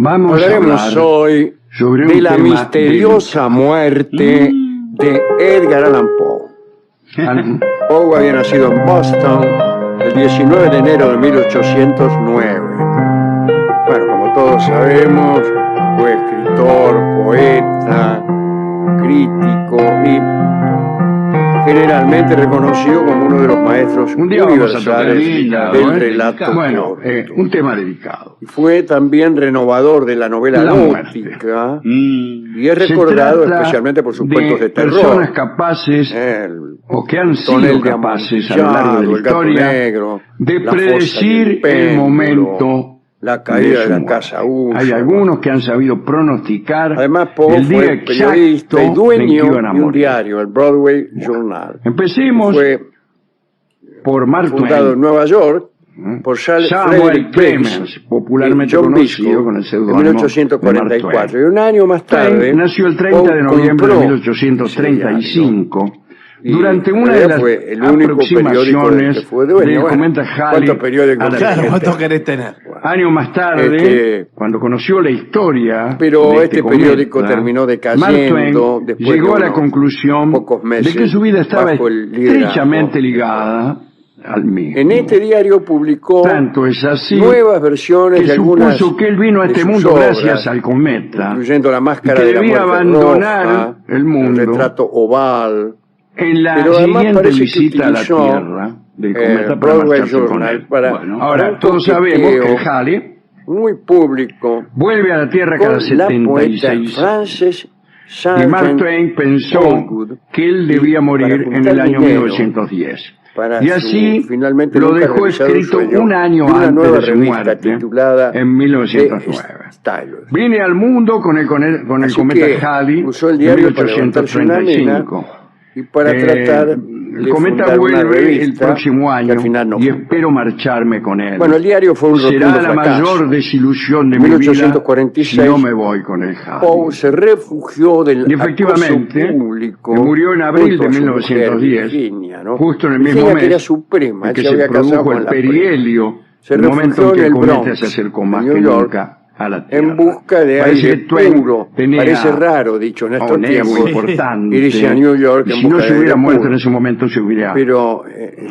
Vamos a Hablaremos hablar hoy sobre un de la tema misteriosa muerte de Edgar Allan Poe. Poe había nacido en Boston el 19 de enero de 1809. Bueno, como todos sabemos, fue escritor, poeta, crítico y generalmente reconocido como uno de los maestros Un día vamos a tocar universales del relato Bueno, corto. un tema delicado. Fue también renovador de la novela La muerte. gótica y es Se recordado trata especialmente por sus cuentos de terror. personas capaces El o que han sido tonel de capaces a lo largo de la El gato historia negro, de La fosa y predecir el péndulo, momento la caída de su la muerte. casa Usher. Hay algunos que han sabido pronosticar Además, Poe el día fue periodista y exacto en que dueño iban a de un morir. diario, el Broadway Journal. Empecemos Fue por Mark fundado en Twain, Nueva York por Samuel Frederick Clemens, Davis popularmente y John conocido Biscoe, con el en seudónimo de Mark 1844. Twain. Y un año más tarde, Twain nació el 30 de Poe noviembre de compró 1835. y Durante en una de realidad las fue el único periódico del que aproximaciones fue dueño. del Bueno, cometa Halley ¿cuántos periódicos a la querés Claro, Tierra. ¿cuánto querés tener? Años más tarde, Este, cuando conoció la historia pero de este cometa, periódico terminó decayendo Mark Twain después llegó de a la unos conclusión pocos meses de que su vida estaba bajo el liderazgo estrechamente ligada al mismo. En este diario publicó Tanto es así nuevas versiones que de algunas supuso que él vino a de este sus mundo obras, gracias al cometa, incluyendo La máscara y que de la debía muerte abandonar roja, el mundo El retrato oval, en la pero además siguiente parece que visita a la utilizó Tierra del cometa para Broadway marcharse con Journal él. para Bueno, un ahora todos sabemos coqueteo que el Halley muy público vuelve a la Tierra con cada la poeta 76 Frances y Mark Sargent Twain pensó Thornwood, que él debía y morir para en juntar el año dinero 1910. para Y así su finalmente lo nunca dejó realizado escrito sueño un año de una antes nueva de su revista muerte, titulada en 1909. Stylus. Vine al mundo con el Así cometa que Halley usó el en diario para levantarse una nena 1835. y para tratar El de cometa fundar una vuelve el revista próximo que año al final no y fundó. espero marcharme con él. Bueno, el diario fue un Será rotundo la fracaso. mayor desilusión de En mi vida 1846, si no me voy con el Halley. Poe se refugió del Y efectivamente, acoso público. murió en abril junto de a su mujer, 1910, Virginia, ¿no? justo en el mismo Virginia mes quería su prima, en él que se se había casado produjo con el la prima. perihelio, Se el momento refugió en que en el el cometa Bronx, se acercó en más New que York, nunca a la Tierra. en busca de Parece aire que Twain puro. tenía Parece raro, dicho en estos un ego tiempos, importante, irse a New York y en si no busca se de hubiera aire muerto puro. en ese momento se hubiera Pero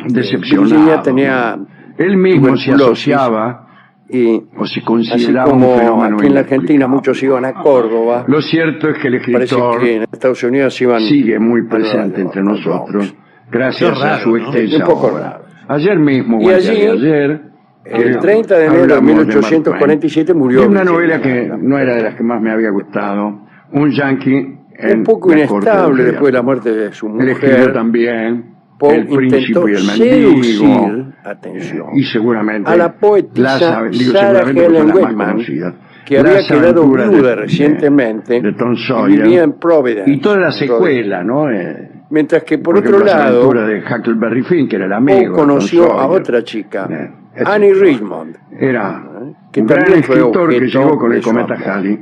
decepcionado. Virginia tenía Él mismo se tuberculosis asociaba y o se así consideraba un como fenómeno aquí en la Argentina inexplicable. muchos iban a Córdoba, Lo cierto es que el parece escritor que en Estados Unidos iban sigue muy a Nueva presente York, entre al nosotros, Bronx. gracias Qué raro, a su ¿no? extensa Un poco obra. raro. Ayer mismo, Y o antes allí, de ayer, el 30 de enero de hablamos Mark 1847 Twain. murió Y una Virginia, novela que la no era de las que más me había gustado, un yankee en un poco la corte inestable del rey después de la Arturo. muerte de su Él escribió mujer. también Poe El príncipe intentó y el seducir, mendigo, atención, y seguramente a la poetisa Sarah seguramente porque son Helen las más Whitman, conocidas, que había Las quedado aventuras viuda recientemente de Tom y Sawyer, vivía en Providence. y toda la en secuela, ¿no? Mientras que por ejemplo, otro las lado, aventuras de Huckleberry Finn, que era el Poe amigo de Tom conoció a Sawyer. otra chica, etc. Annie Richmond, Era que un gran también fue escritor que objeto llegó con de el su cometa amor. Halley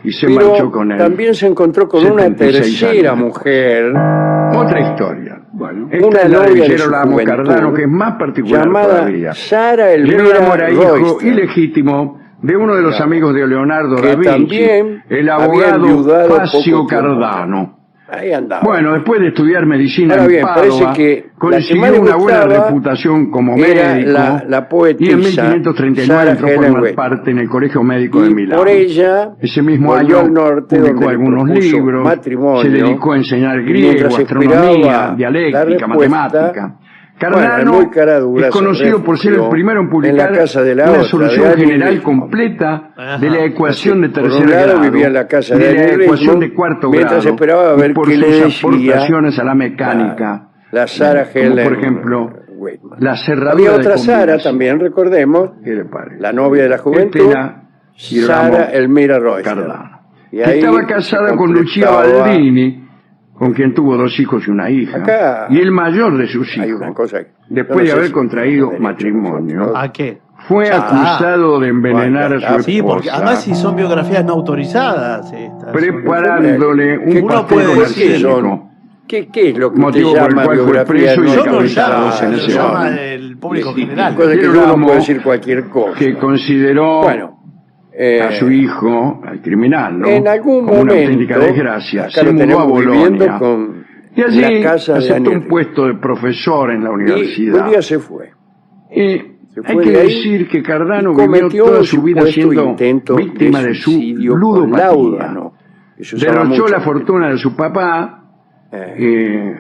y se marchó pero con él. también se encontró con una 76 tercera años. mujer, Otra historia. Bueno, esta una es la de novia de su Gerolamo juventud, Cardano, que es más particular llamada todavía. Sarah Gerolamo Elmira era hijo Royster, ilegítimo de uno de los amigos de Leonardo que da Vinci, también el había abogado enviudado Facio poco tiempo Cardano. Ahí andaba. Bueno, después de estudiar medicina Ahora en bien, parece Padua, que la que más consiguió le una buena gustaba reputación como era médico la poetisa y en 1539 Sarah entró a Helen formar Whitman. parte en el Colegio Médico de Y Milán. por ella Ese mismo volvió año al norte, publicó donde le algunos propuso libros, matrimonio, se dedicó a enseñar y griego, mientras astronomía, esperaba la dialéctica, respuesta, matemática. bueno, Cardano muy cara dura, es conocido se por ser el refugió primero en publicar en la casa de la una otra, solución de Annie general Richmond. completa Ajá. de la ecuación de Por tercer un lado grado, vivía en la casa y de de la Annie ecuación Richmond, de cuarto mientras grado, esperaba y ver por qué sus le decía aportaciones a la mecánica, la Sarah como Helen por ejemplo Whitman. la cerradura Había de otra Sarah combinación. también, recordemos, ¿Qué le parece? la novia de la juventud, Este era Girolamo Sarah Elmira Royster. Cardano, Y que ahí estaba se casada con Lucia completaba- Baldini, con quien tuvo 2 hijos y una hija, Acá y el mayor de sus hay hijos, una cosa que- después yo no de sé haber si contraído tenemos derecho matrimonio, nosotros. ¿A qué? fue Ya está. acusado de envenenar Bueno, a su Sí, porque esposa, además si son biografías no autorizadas. estas. preparándole un ¿Qué- Uno pastel puede con decir que arsénico, ¿Qué es lo que motivo usted por el llama cual fue biografía preso y no Yo no decapitado llamo, en ese lo llama momento. el público general. Cosa que uno Girolamo, puede decir cualquier cosa. que consideró Bueno, a su hijo, al criminal, ¿no? En algún Como momento, una auténtica desgracia, acá se lo mudó a tenemos viviendo Bolonia. con Y allí la casa de aceptó Daniel. un puesto de profesor en la Y universidad. un día se fue. Y Se hay fue que de ahí decir que Cardano y vivió cometió toda un su vida supuesto siendo intento víctima de su suicidio con ludopatía. láudano. Eso usaba Derrochó mucho. la fortuna de su papá.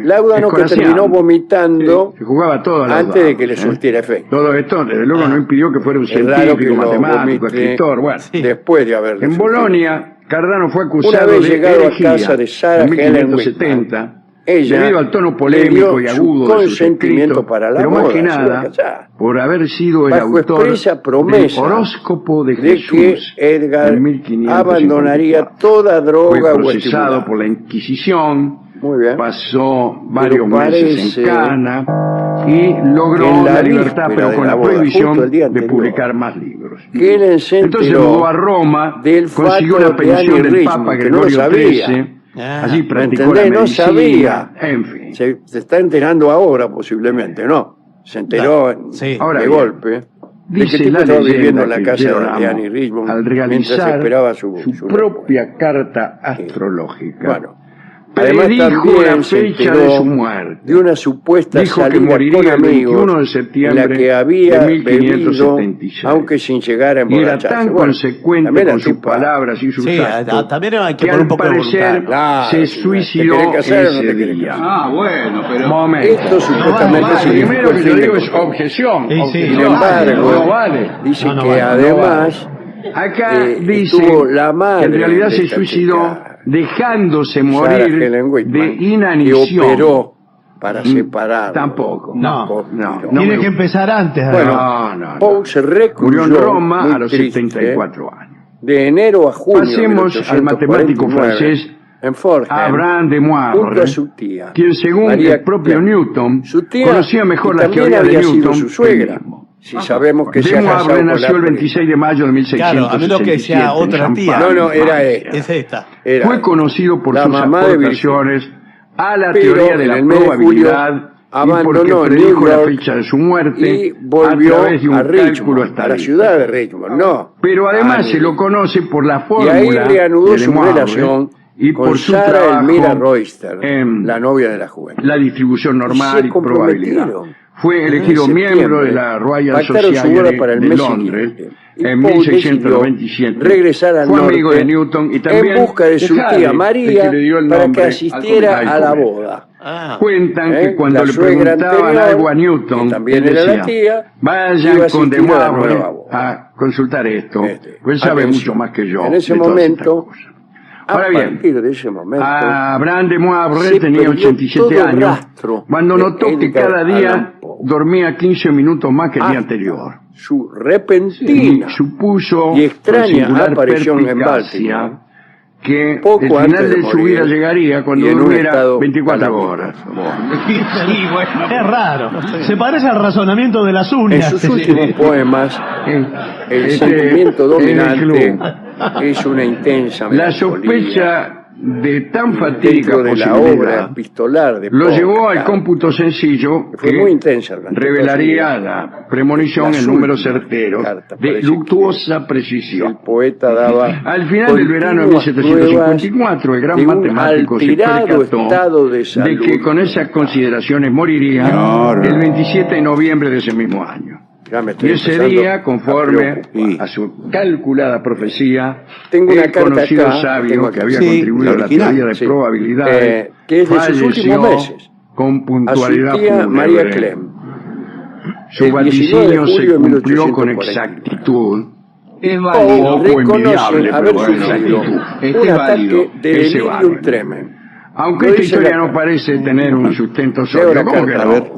Láudano que terminó vomitando se jugaba todo a los antes de dados, que le surtiera efecto. Todo esto, desde luego, no impidió que fuera un Es raro científico, que lo matemático, vomite escritor. Bueno, después de haberle en surtido. Bolonia, Cardano fue Una acusado vez de llegado a herejía casa de Sarah en Helen 1570, ella debido al tono le polémico dio y su agudo de sus consentimiento escritos, para la pero más boda, que se iba a nada casar. por haber sido el Bajo autor expresa promesa del horóscopo de de Jesús que Edgar en 1554. abandonaría toda Fue droga o procesado estimulante. por la Inquisición, Muy bien. pasó varios Pero meses parece en Cana y que logró en la la libertad, víspera pero de con la la boda, justo prohibición el día de anterior, publicar más libros. que él se Entonces enteró mudó a Roma, del consiguió fato la de pensión Annie del Richmond, Papa que no lo Gregorio sabía. XIII, Ah, allí ¿Me practicó la entendés? No medicina, sabía. en fin. Se está enterando ahora, posiblemente, ¿no? Se enteró Sí. Ahora de bien, golpe de que dice el tipo la estaba leyenda viviendo en la que casa Gerolamo, de Annie Richmond al mientras realizar esperaba su propia carta astrológica, Bueno, además predijo también la se fecha enteró de su muerte. de una supuesta Dijo que salida moriría con el 21 amigos de septiembre en la que había de bebido, 1576. aunque sin llegar a Y era emborracharse. tan Bueno, consecuente también la con sus tipa- palabras y sus Sí, actos también hay que que poner un al poco de parecer voluntad, ¿no? Claro, se sí, suicidó ¿te querés casar o no ese te querés día. casar? Bueno, pero... Momento. Esto supuestamente Vale, significó primero el que fin yo de digo es Córdoba. objeción. Sí, sí. Sin No vale, embargo, no vale. dice No que vale. además Acá dice estuvo la madre que en realidad de se esta suicidó chica, dejándose Sarah morir Helen Whitman, de que inanición. operó para separar. Tampoco. No, no. Tiene que empezar antes. Bueno, no. Paul se recluyó Murió en Roma muy a los triste, 74 años. de enero a junio de Pasemos al matemático 1849, francés en Fordham, Abraham de junto Moivre, a su tía, quien según María el propio Clerc. Newton Su tía, conocía mejor y la también teoría de había sido Newton su que suegra. él mismo. Si sabemos que se De ha casado Moivre con nació la el 26 de mayo de 1667 Claro, a menos que sea otra en tía. Champagne, No, era Francia. esta. Es esta. Era Fue conocido por la sus mamá de aportaciones a la Pero teoría de en la el mes de probabilidad julio y porque abandonó predijo New la York fecha de su muerte y volvió a través de un a cálculo Richmond, a la estadístico. ciudad de Richmond, no. Pero además a se lo conoce por la Y fórmula ahí reanudó de su Moivre relación y con por su Sarah trabajo Elmira Royster, en la novia de la juventud. la distribución normal se y probabilidad. comprometieron. Fue elegido En miembro de septiembre, la Royal pactaron su boda Society para el de mes Londres siguiente. Y en Paul 1697. decidió regresar al Fue amigo norte de Newton y también en busca de su Halley, tía el María que le dio el para que nombre asistiera al a la cometa. boda. Ah, Cuentan que cuando La le suegra preguntaban anterior, algo a Newton, que también él era la decía, tía, vayan iba a con De asistir a la Moivre nueva boda. a consultar esto, pues él sabe Atención. mucho más que yo. En ese de todas estas momento, cosas. a Ahora bien, partir de ese momento, Abraham de Moivre se tenía perdió 87 todo años rastro cuando de notó que Edgar cada día Allan Poe. dormía 15 minutos más que el día Hasta anterior. su Y repentina supuso y extraña con singular aparición en perspicacia Baltimore que poco el antes final de de su morir, vida llegaría cuando y en un durmiera estado 24 calamitoso. horas. Sí, bueno. Es raro. Se parece al razonamiento de las En uñas. sus últimos poemas, el Este, sentimiento en el dominante club. es una intensa La melancolía. sospecha de tan fatídica Dentro de la obra posibilidad epistolar de lo Poe, llevó al claro, cómputo sencillo que fue que muy intensa durante revelaría toda su vida. la premonición Las en números últimas certeros cartas, de parece luctuosa el precisión. poeta daba Al final del verano de continuas 1754, el gran pruebas de un matemático se alterado percató estado de de salud que con esas consideraciones moriría Señor. el 27 de noviembre de ese mismo año. Ya me estoy Y ese empezando día, a conforme preocupar. a su calculada profecía, Tengo una el carta conocido acá, tengo sabio aquí. que había Sí, contribuido a la original, teoría de sí. probabilidades, Que es de sus falleció últimos meses. con a su puntualidad tía fúnebre. María Clem. Su El 19 de vaticinio se julio de cumplió con 1849. exactitud. Es Poe válido. Poco reconoce envidiable, haber pero bueno, sufrido actitud. Este un es válido. ataque de Ese delirium vale. tremens. Aunque Lo esta dice historia la no carta. parece tener un sustento Leo sólido, la ¿cómo que carta, no? a ver.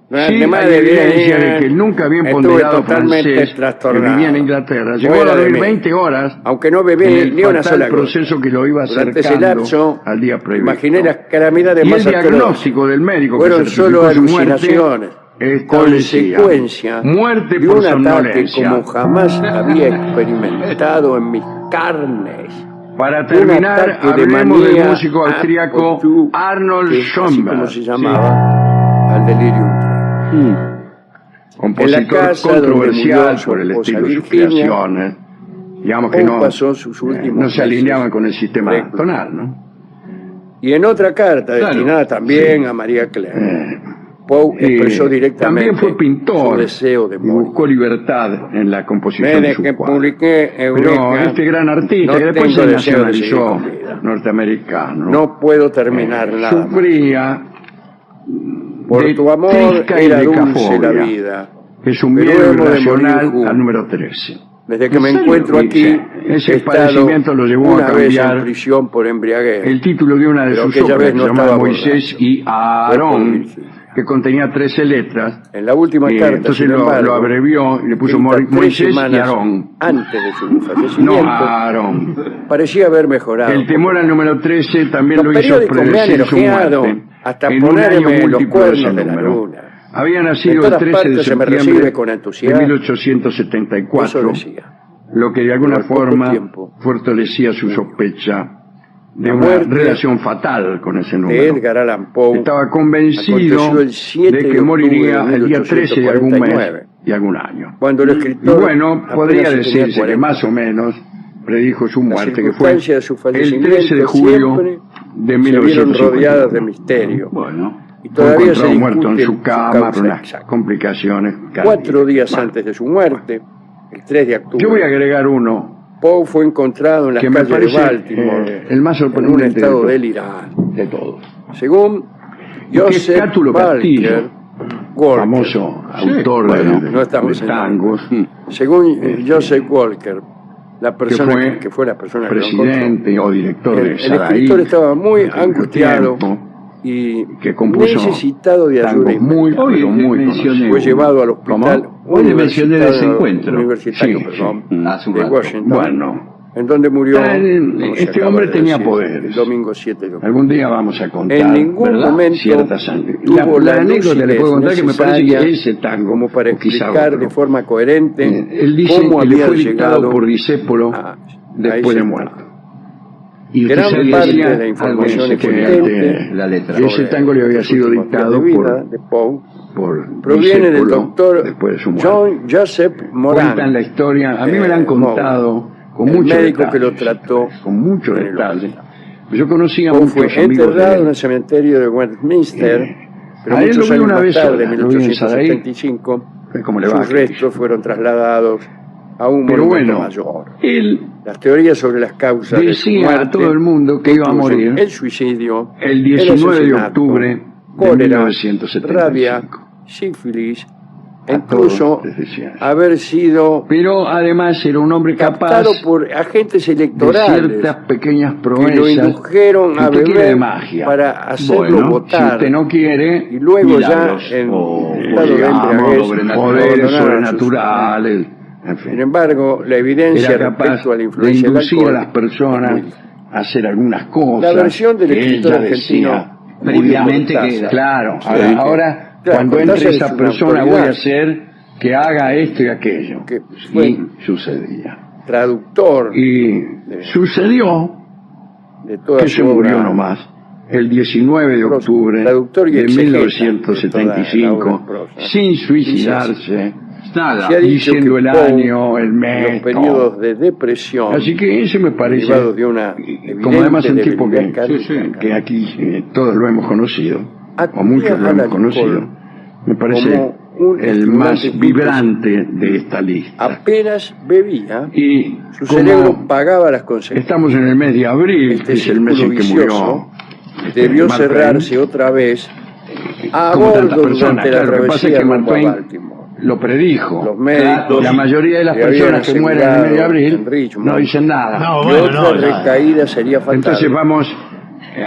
Sí, De madre hay evidencia bien, de que el nunca bien estuve ponderado totalmente francés que trastornado. vivía en Inglaterra llegó a Fuera de dormir mí. 20 horas Aunque no en bebí el ni una fatal sola gota. proceso que lo iba Durante ese acercando lapso, al día previsto. imaginé las calamidades Y el más diagnóstico del médico fueron que solo certificó su muerte alucinaciones, establecía consecuencia muerte de por un ataque somnolencia. como jamás había experimentado en mis carnes. Para Un terminar, ataque de hablemos del manía músico austríaco apoptú, Arnold que es así Schoenberg, como se llamaba, al delirium tremens. compositor En la casa donde controversial murió su por el esposa estilo de sus Virginia, creaciones digamos que Poe pasó sus últimos no se alineaban con el sistema rectos. tonal, ¿no? Y en otra carta, destinada también a María Claire, Poe expresó directamente también fue pintor su deseo de y morir. buscó libertad en la composición de Desde sus que cuadros. publiqué Pero Eureka, este gran artista, no que después tengo se deseo de seguir nacionalizó con vida. norteamericano, No puedo terminar nada más. sufría Por de tu amor trisca era dulce la indecafobia, vida. que es un Pero miedo hemos de irracional morir juntos. al número 13. Desde que ¿En me serio? encuentro Y aquí, sí, ese he estado padecimiento lo llevó a una vez en cambiar prisión por embriaguez. el título de una de Pero sus aquella obras, vez no que se llamaba estaba Moisés borracho. y Fue por Aarón, Virginia. que contenía 13 letras. En la última carta, Entonces sin embargo, lo abrevió y le puso escrita 3 Moisés y semanas Aarón. antes de su No fallecimiento, Aarón. parecía haber mejorado. El temor al número 13 también Los lo hizo periódicos me han predecir su elogiado muerte. hasta en un ponerme año los múltiplo de ese cuernos de la número. luna. Había En nacido el todas 13 de partes se me septiembre recibe con de entusiasmo. 1874, Eso decía. lo que de alguna Pero al poco forma tiempo, fortalecía su sospecha de la una muerte relación fatal con ese de número. Edgar Allan Poe Estaba convencido aconteció el 7 de que de moriría octubre de el día 13 de algún mes 1849, y algún año. cuando el Y escritor bueno, apenas podría tenía decirse que 40. más o menos predijo su Las muerte, que fue circunstancias de su el fallecimiento 13 de julio siempre de se vieron 1951. rodeadas de misterio. Bueno, Y fue todavía se encontrado muerto en discute su cama causa por unas exacta. complicaciones 4 días Bueno, antes de su muerte, el 3 de octubre, yo voy a agregar uno Poe fue encontrado en las que me calles de parece Baltimore el más en un sorprendente estado de delirante. todos. Según que es Joseph Cátulo Castillo, Walker, famoso autor bueno, de no estamos en tangos, según Joseph Walker, la persona fue que fue la persona que lo presidente o director encontró, de el Saraí, escritor estaba muy durante mucho angustiado tiempo, y que compuso necesitado de ayuda tangos muy, inmediata. pero muy mencioné conocidos. Fue llevado al hospital ¿Cómo? Hoy le mencioné de ese universitario- encuentro. universitario, Sí, perdón, sí, hace un de rato. Washington, Bueno, en donde murió. como se este acaba hombre de tenía decir, poderes. el domingo 7 de octubre. algún día vamos a contar, En ningún ¿verdad? momento ciertas tuvo la la anécdota le puedo contar que me parece necesaria que ese tango, como para o quizá explicar otro, de forma coherente él dice cómo que le había fue dictado llegado por Discépolo a después de ese muerto. Y usted gran sabía parte decir de la información algo que existente la letra. y ese tango le había los sido últimos días dictado de vida de Poe por proviene del Discépolo doctor después de su muerte. John Joseph Cuentan la Moran, historia, a mí me la han contado con el mucho médico detalle, que lo trató con mucho en el detalle. hospital. Yo conocía a Poe muchos fue amigos enterrado en de el él. cementerio de Westminster, pero a él lo muchos vi años una más vez tarde, sola, en lo vi en Saraí, 1875, ¿cómo le va? sus restos fueron trasladados a un Pero monumento bueno, mayor. él Las teorías sobre las causas de su decía a muerte todo el mundo que iba a incluyen morir el suicidio, el 19 de asesinato, octubre de cólera, 1975. rabia, sífilis, e A incluso todos les decía eso. haber sido Pero además era un hombre capaz captado por agentes de electorales ciertas pequeñas que lo proezas. indujeron Si a usted quiere de beber magia, para hacerlo bueno, votar, si usted no quiere, y luego milagros, ya en o, estado de digamos, embriaguez poderes abandonaron sus- sobrenaturales, en fin. Sin embargo, la evidencia Era capaz respecto a la de influencia del inducir a alcohol las personas es muy- a hacer algunas cosas. La versión del que él escritor ya argentino decía, previamente muy que era. claro, Sí, ahora claro, cuando Cortázar entre es esa una persona voy a autoridad. hacer que haga esto y aquello. Que fue- Y sucedía. traductor Y sucedió de toda que su se murió obra, nomás el 19 de octubre traductor y de exegeta 1975, de toda la obra en prosa. sin suicidarse, Nada. Se ha dicho diciendo que el Poe, año, el en mes, los periodos de depresión, Así que ese me parece, derivado de una como además un evidente tipo debilidad sí, que aquí todos lo hemos conocido, Acudía o muchos lo al hemos alcohol conocido, me parece como un el estimulante más físico. vibrante de esta lista. apenas bebía, Y su como cerebro pagaba las consecuencias. estamos en el mes de abril, Este que es el mes en que círculo murió debió Mark Twain, cerrarse otra vez a como tantas bordo personas. durante la Claro, lo que pasa es travesía que Mark rumbo a Twain Baltimore. lo predijo. Los médicos La mayoría de las le habían personas que mueren en el mes de asegurado abril en Richmond no dicen nada. No, que bueno, otra no, recaída sería fatal. Entonces vamos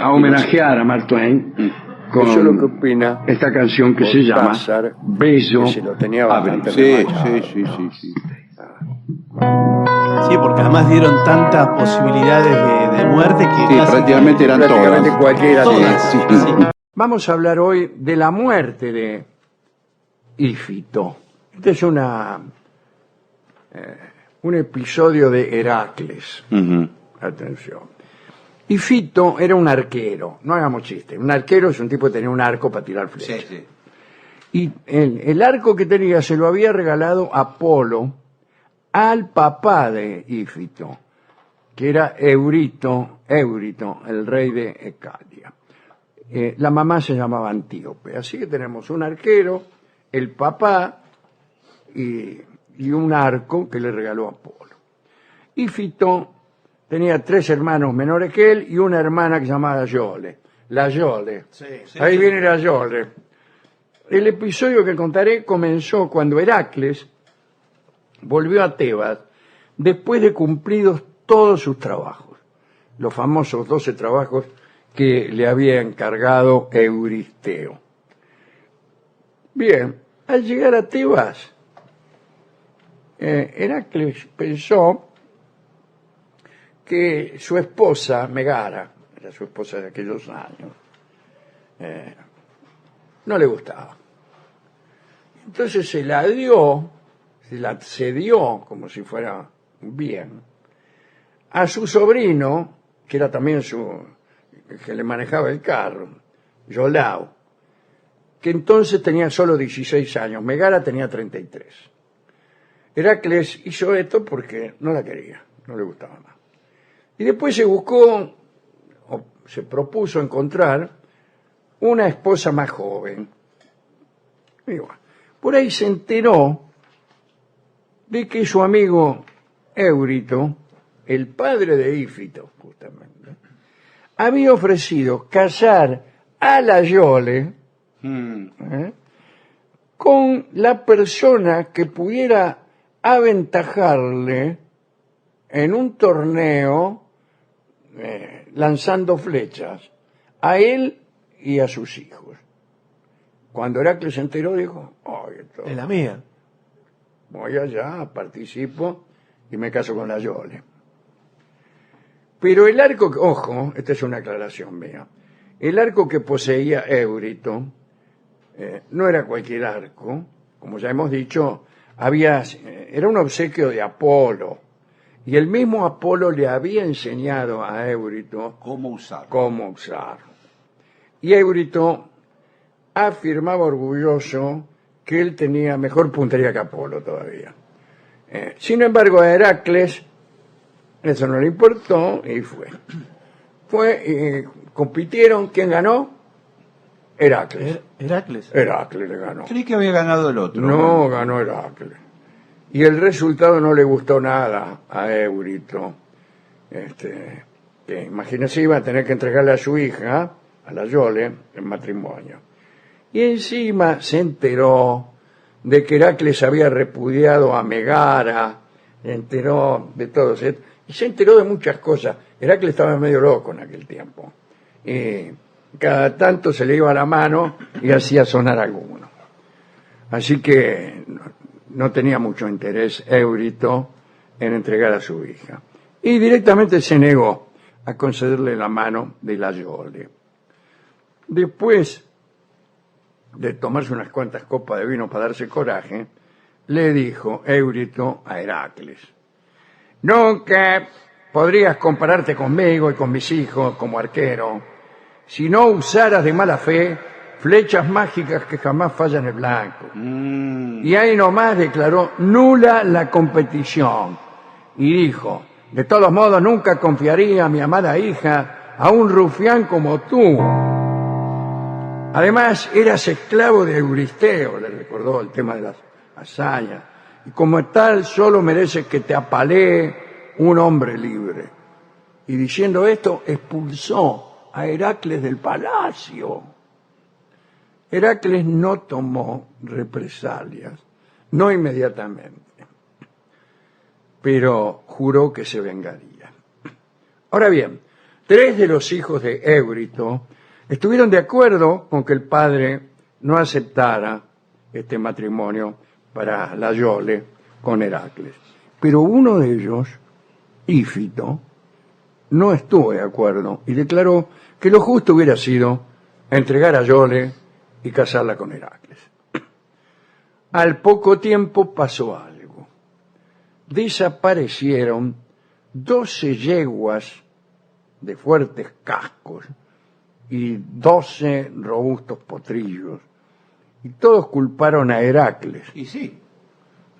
a homenajear a Mark Twain Eso es lo que con opina esta canción que se llama Cortázar, Beso que se lo tenía bastante Sí, remachado. sí. Sí, porque además dieron tantas posibilidades de muerte que Sí, casi prácticamente eran Prácticamente todas. cualquiera tiene. todas. Sí. Sí. Vamos a hablar hoy de la muerte de Ífito. Este es un episodio de Heracles. Ujú. Atención. Ífito era un arquero, no hagamos chiste. Un arquero es un tipo que tenía un arco para tirar flechas. Y el arco que tenía se lo había regalado Apolo al papá de Ífito, que era Eurito, el rey de Ecalia. La mamá se llamaba Antíope. Así que tenemos un arquero, el papá y un arco que le regaló Apolo. Ífito tenía 3 hermanos menores que él y una hermana que se llamaba Yole. La Yole. Ahí viene la Yole. El episodio que contaré comenzó cuando Heracles volvió a Tebas después de cumplidos todos sus trabajos, los famosos 12 trabajos que le había encargado Euristeo. Bien, al llegar a Tebas, Heracles pensó que su esposa, Megara, era su esposa de aquellos años, no le gustaba. Entonces se la cedió como si fuera un bien a su sobrino, que era también que le manejaba el carro, Iolao, que entonces tenía solo 16 años, Megara tenía 33. Heracles hizo esto porque no la quería, no le gustaba más. Y después se propuso encontrar una esposa más joven. Y bueno, por ahí se enteró de que su amigo Eurito, el padre de Ífito, justamente, había ofrecido casar a la Yole con la persona que pudiera aventajarle en un torneo lanzando flechas a él y a sus hijos. Cuando Heracles se enteró, dijo: Es la mía. voy allá, participo y me caso con la Yole. Pero el arco, ojo, esta es una aclaración mía, el arco que poseía Eurito no era cualquier arco, como ya hemos dicho, era un obsequio de Apolo, y el mismo Apolo le había enseñado a Eurito ¿Cómo usar? cómo usarlo. Y Eurito afirmaba orgulloso que él tenía mejor puntería que Apolo todavía. Sin embargo, a Heracles eso no le importó y compitieron. ¿Quién ganó? Heracles. Heracles. Heracles le ganó. Creí que había ganado el otro. No, ganó Heracles. Y el resultado no le gustó nada a Eurito. Que imagínese, iba a tener que entregarle a su hija, a la Yole, en matrimonio. Y encima se enteró de que Heracles había repudiado a Megara, se enteró de todo eso, y se enteró de muchas cosas. Heracles estaba medio loco en aquel tiempo. Cada tanto se le iba la mano y hacía sonar alguno. Así que no tenía mucho interés Eurito en entregar a su hija. Y directamente se negó a concederle la mano de la Yole. Después de tomarse unas cuantas copas de vino para darse coraje, le dijo Eurito a Heracles: nunca podrías compararte conmigo y con mis hijos como arquero si no usaras de mala fe flechas mágicas que jamás fallan el blanco. Y ahí nomás declaró nula la competición y dijo: de todos modos nunca confiaría a mi amada hija a un rufián como tú. Además, eras esclavo de Euristeo, le recordó el tema de las hazañas, y como tal solo mereces que te apalee un hombre libre. Y diciendo esto, expulsó a Heracles del palacio. Heracles no tomó represalias, no inmediatamente, pero juró que se vengaría. Ahora bien, 3 de los hijos de Eurito estuvieron de acuerdo con que el padre no aceptara este matrimonio para la Yole con Heracles. Pero uno de ellos, Ífito, no estuvo de acuerdo y declaró que lo justo hubiera sido entregar a Yole y casarla con Heracles. Al poco tiempo pasó algo. Desaparecieron 12 yeguas de fuertes cascos y 12 robustos potrillos, y todos culparon a Heracles. Y sí.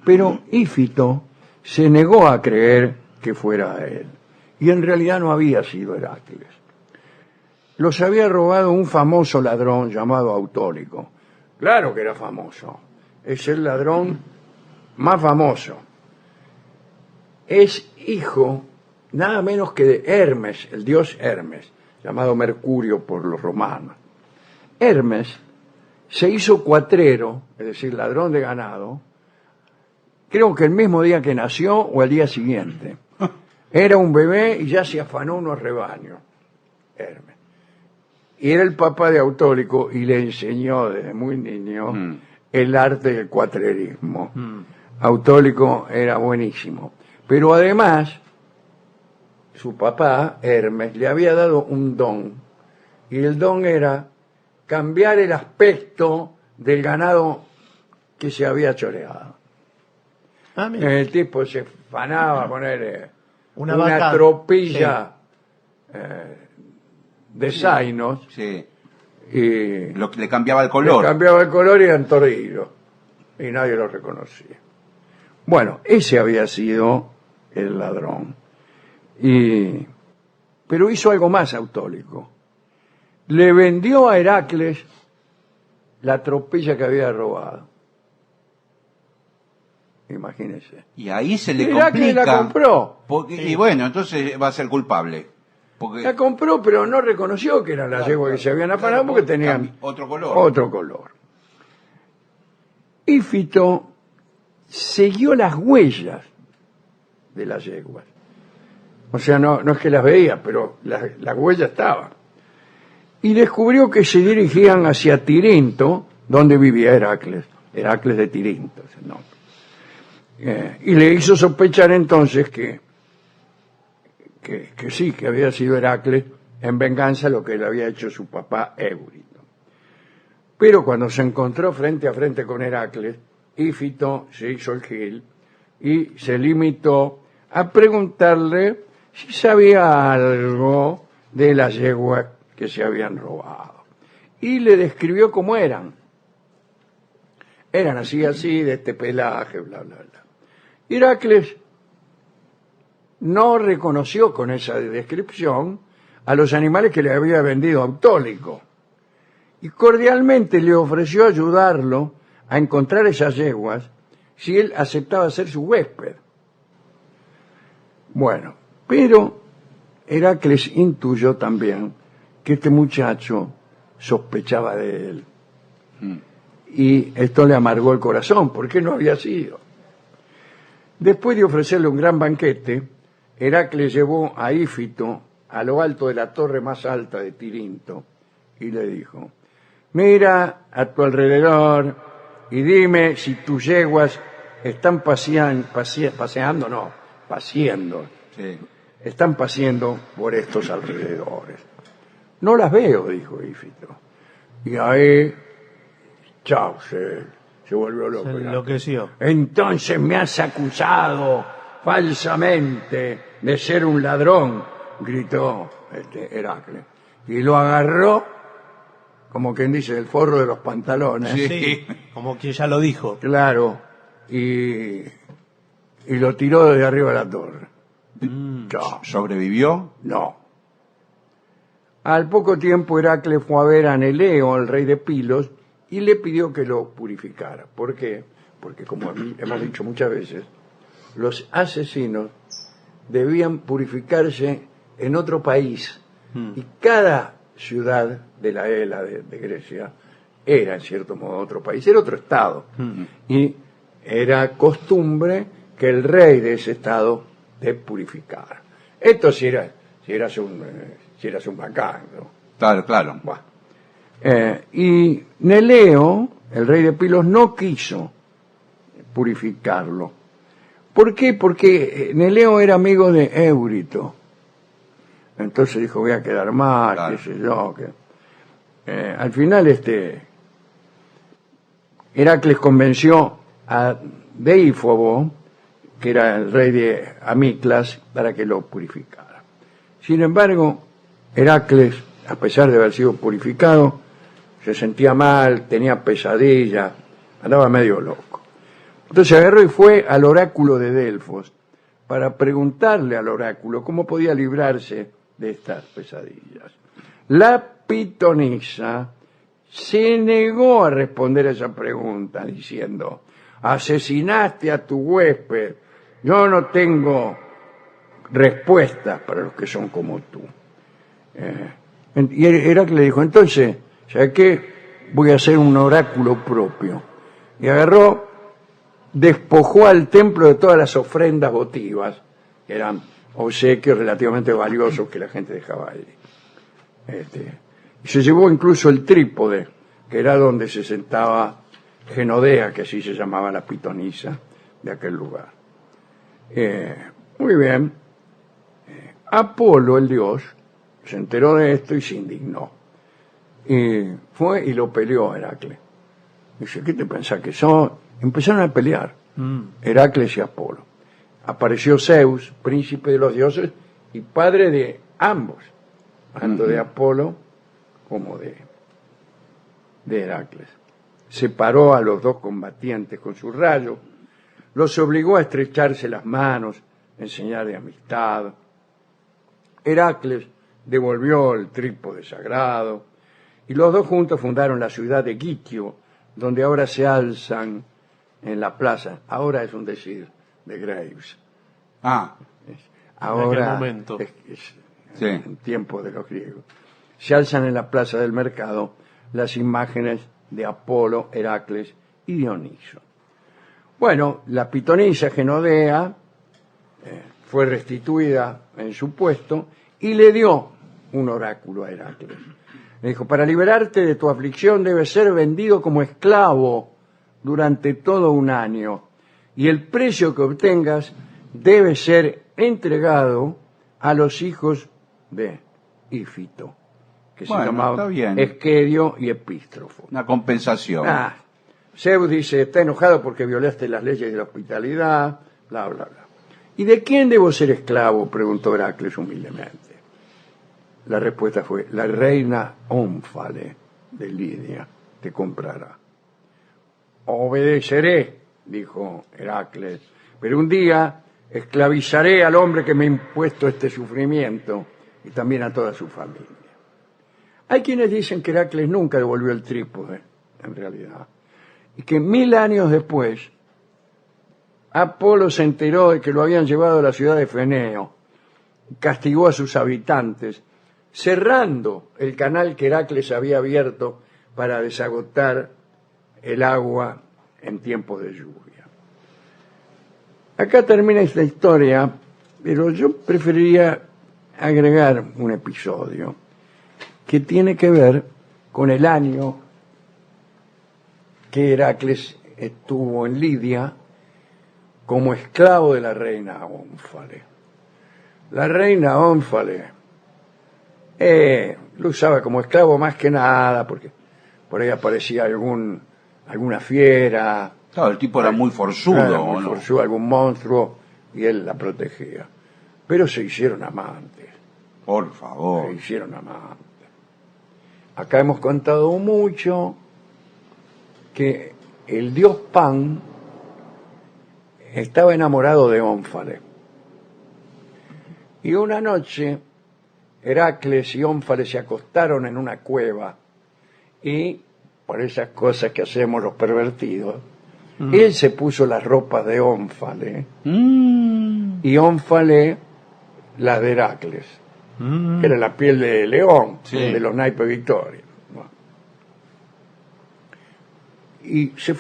Pero Ífito se negó a creer que fuera él. Y en realidad no había sido Heracles. Los había robado un famoso ladrón llamado Autólico. Claro que era famoso. Es el ladrón más famoso. Es hijo nada menos que de Hermes, el dios Hermes, llamado Mercurio por los romanos. Hermes se hizo cuatrero, es decir, ladrón de ganado, creo que el mismo día que nació o el día siguiente. Era un bebé y ya se afanó unos rebaños, Hermes. Y era el papá de Autólico y le enseñó desde muy niño el arte del cuatrerismo. Autólico era buenísimo. Pero además, su papá, Hermes, le había dado un don. Y el don era cambiar el aspecto del ganado que se había choreado. Mira. El tipo se fanaba a poner Una una vaca, tropilla de zainos Sí. y Le cambiaba el le color. cambiaba el color y eran torridos y nadie lo reconocía. Bueno, ese había sido el ladrón. Pero hizo algo más Autólico. Le vendió a Heracles la tropilla que había robado. Imagínese. Y ahí se le Heracles complica. la compró. Y bueno, entonces va a ser culpable. Porque La compró, pero no reconoció que eran las yeguas que se habían afanado porque tenían otro color. otro color. Ífito siguió las huellas de las yeguas. O sea, no es que las veía, pero las huellas estaban. Y descubrió que se dirigían hacia Tirinto, donde vivía Heracles. Heracles de Tirinto, ese nombre. Y le hizo sospechar entonces que sí, que había sido Heracles en venganza de lo que le había hecho su papá Eurito. Pero cuando se encontró frente a frente con Heracles, Ífito se hizo el gil y se limitó a preguntarle si sabía algo de las yeguas que se habían robado. Y le describió cómo eran. Eran así, de este pelaje, bla, bla, bla. Heracles no reconoció con esa descripción a los animales que le había vendido Autólico y cordialmente le ofreció ayudarlo a encontrar esas yeguas si él aceptaba ser su huésped. Bueno, pero Heracles intuyó también que este muchacho sospechaba de él y esto le amargó el corazón porque no había sido. Después de ofrecerle un gran banquete, Heracles llevó a Ífito a lo alto de la torre más alta de Tirinto y le dijo: mira a tu alrededor y dime si tus yeguas están paseando, Sí. están paseando por estos alrededores. No las veo, dijo Ífito. Y ahí, chao, se volvió loco. Se Heracles. enloqueció. Entonces me has acusado falsamente de ser un ladrón, gritó Heracles. Y lo agarró, como quien dice, el forro de los pantalones. Sí, como quien ya lo dijo. Claro, y lo tiró desde arriba de la torre. Chao. ¿Sobrevivió? No. Al poco tiempo Heracles fue a ver a Neleo, el rey de Pilos, y le pidió que lo purificara. ¿Por qué? Porque, como hemos dicho muchas veces, los asesinos debían purificarse en otro país. Y cada ciudad de la Hela de Grecia era, en cierto modo, otro país, era otro estado. Y era costumbre que el rey de ese estado te purificara. Esto si eras un bacán, ¿no? Claro, claro. Bueno. Y Neleo, el rey de Pilos, no quiso purificarlo. ¿Por qué? Porque Neleo era amigo de Eurito. Entonces dijo, voy a quedar mal, Claro. qué sé yo. Al final Heracles convenció a Deífobo, que era el rey de Amiclas, para que lo purificara. Sin embargo, Heracles, a pesar de haber sido purificado, se sentía mal, tenía pesadillas, andaba medio loco. Entonces agarró y fue al oráculo de Delfos para preguntarle al oráculo cómo podía librarse de estas pesadillas. La pitonisa se negó a responder a esa pregunta diciendo: asesinaste a tu huésped, yo no tengo respuestas para los que son como tú. Y Heracles le dijo: entonces, ¿sabes qué? Voy a hacer un oráculo propio. Y agarró, despojó al templo de todas las ofrendas votivas, que eran obsequios relativamente valiosos que la gente dejaba ahí. Y se llevó incluso el trípode, que era donde se sentaba Genodea, que así se llamaba la pitonisa de aquel lugar. Muy bien. Apolo, el dios, se enteró de esto y se indignó. Y fue y lo peleó a Heracles. Dice: ¿qué te pensás que son? Empezaron a pelear, Heracles y Apolo. Apareció Zeus, príncipe de los dioses y padre de ambos, tanto de Apolo como de Heracles. Separó a los dos combatientes con su rayo, los obligó a estrecharse las manos en señal de amistad. Heracles devolvió el trípode sagrado y los dos juntos fundaron la ciudad de Quitio, donde ahora se alzan en la plaza. Ahora es un decir de Graves. Ahora, en aquel momento. Sí. En tiempos de los griegos, se alzan en la plaza del mercado las imágenes de Apolo, Heracles y Dioniso. Bueno, la pitonisa Genodea fue restituida en su puesto y le dio un oráculo a Heracles. Le dijo: para liberarte de tu aflicción debes ser vendido como esclavo durante todo un año, y el precio que obtengas debe ser entregado a los hijos de Ífito, que se Bueno, está llamaban bien. Esquedio y Epístrofo. Una compensación. Zeus dice: está enojado porque violaste las leyes de la hospitalidad, bla, bla, bla. ¿Y de quién debo ser esclavo?, preguntó Heracles humildemente. La respuesta fue: la reina Ónfale de Lidia te comprará. Obedeceré, dijo Heracles, pero un día esclavizaré al hombre que me ha impuesto este sufrimiento y también a toda su familia. Hay quienes dicen que Heracles nunca devolvió el trípode, en realidad, y que 1000 años después Apolo se enteró de que lo habían llevado a la ciudad de Feneo y castigó a sus habitantes, cerrando el canal que Heracles había abierto para desagotar el agua en tiempos de lluvia. Acá termina esta historia, pero yo preferiría agregar un episodio que tiene que ver con el año que Heracles estuvo en Lidia como esclavo de la reina Ónfale. La reina Ónfale lo usaba como esclavo más que nada porque por ahí aparecía alguna fiera. Claro, el tipo era muy forzudo, Era ¿o muy no? forzudo, algún monstruo, y él la protegía. Pero se hicieron amantes. Por favor. Se hicieron amantes. Acá hemos contado mucho que el dios Pan estaba enamorado de Ónfale. Y una noche Heracles y Ónfale se acostaron en una cueva y, por esas cosas que hacemos los pervertidos, él se puso las ropas de Ónfale y Ónfale las de Heracles, que era la piel de león, Sí. de los naipes Victoria. Bueno. Y se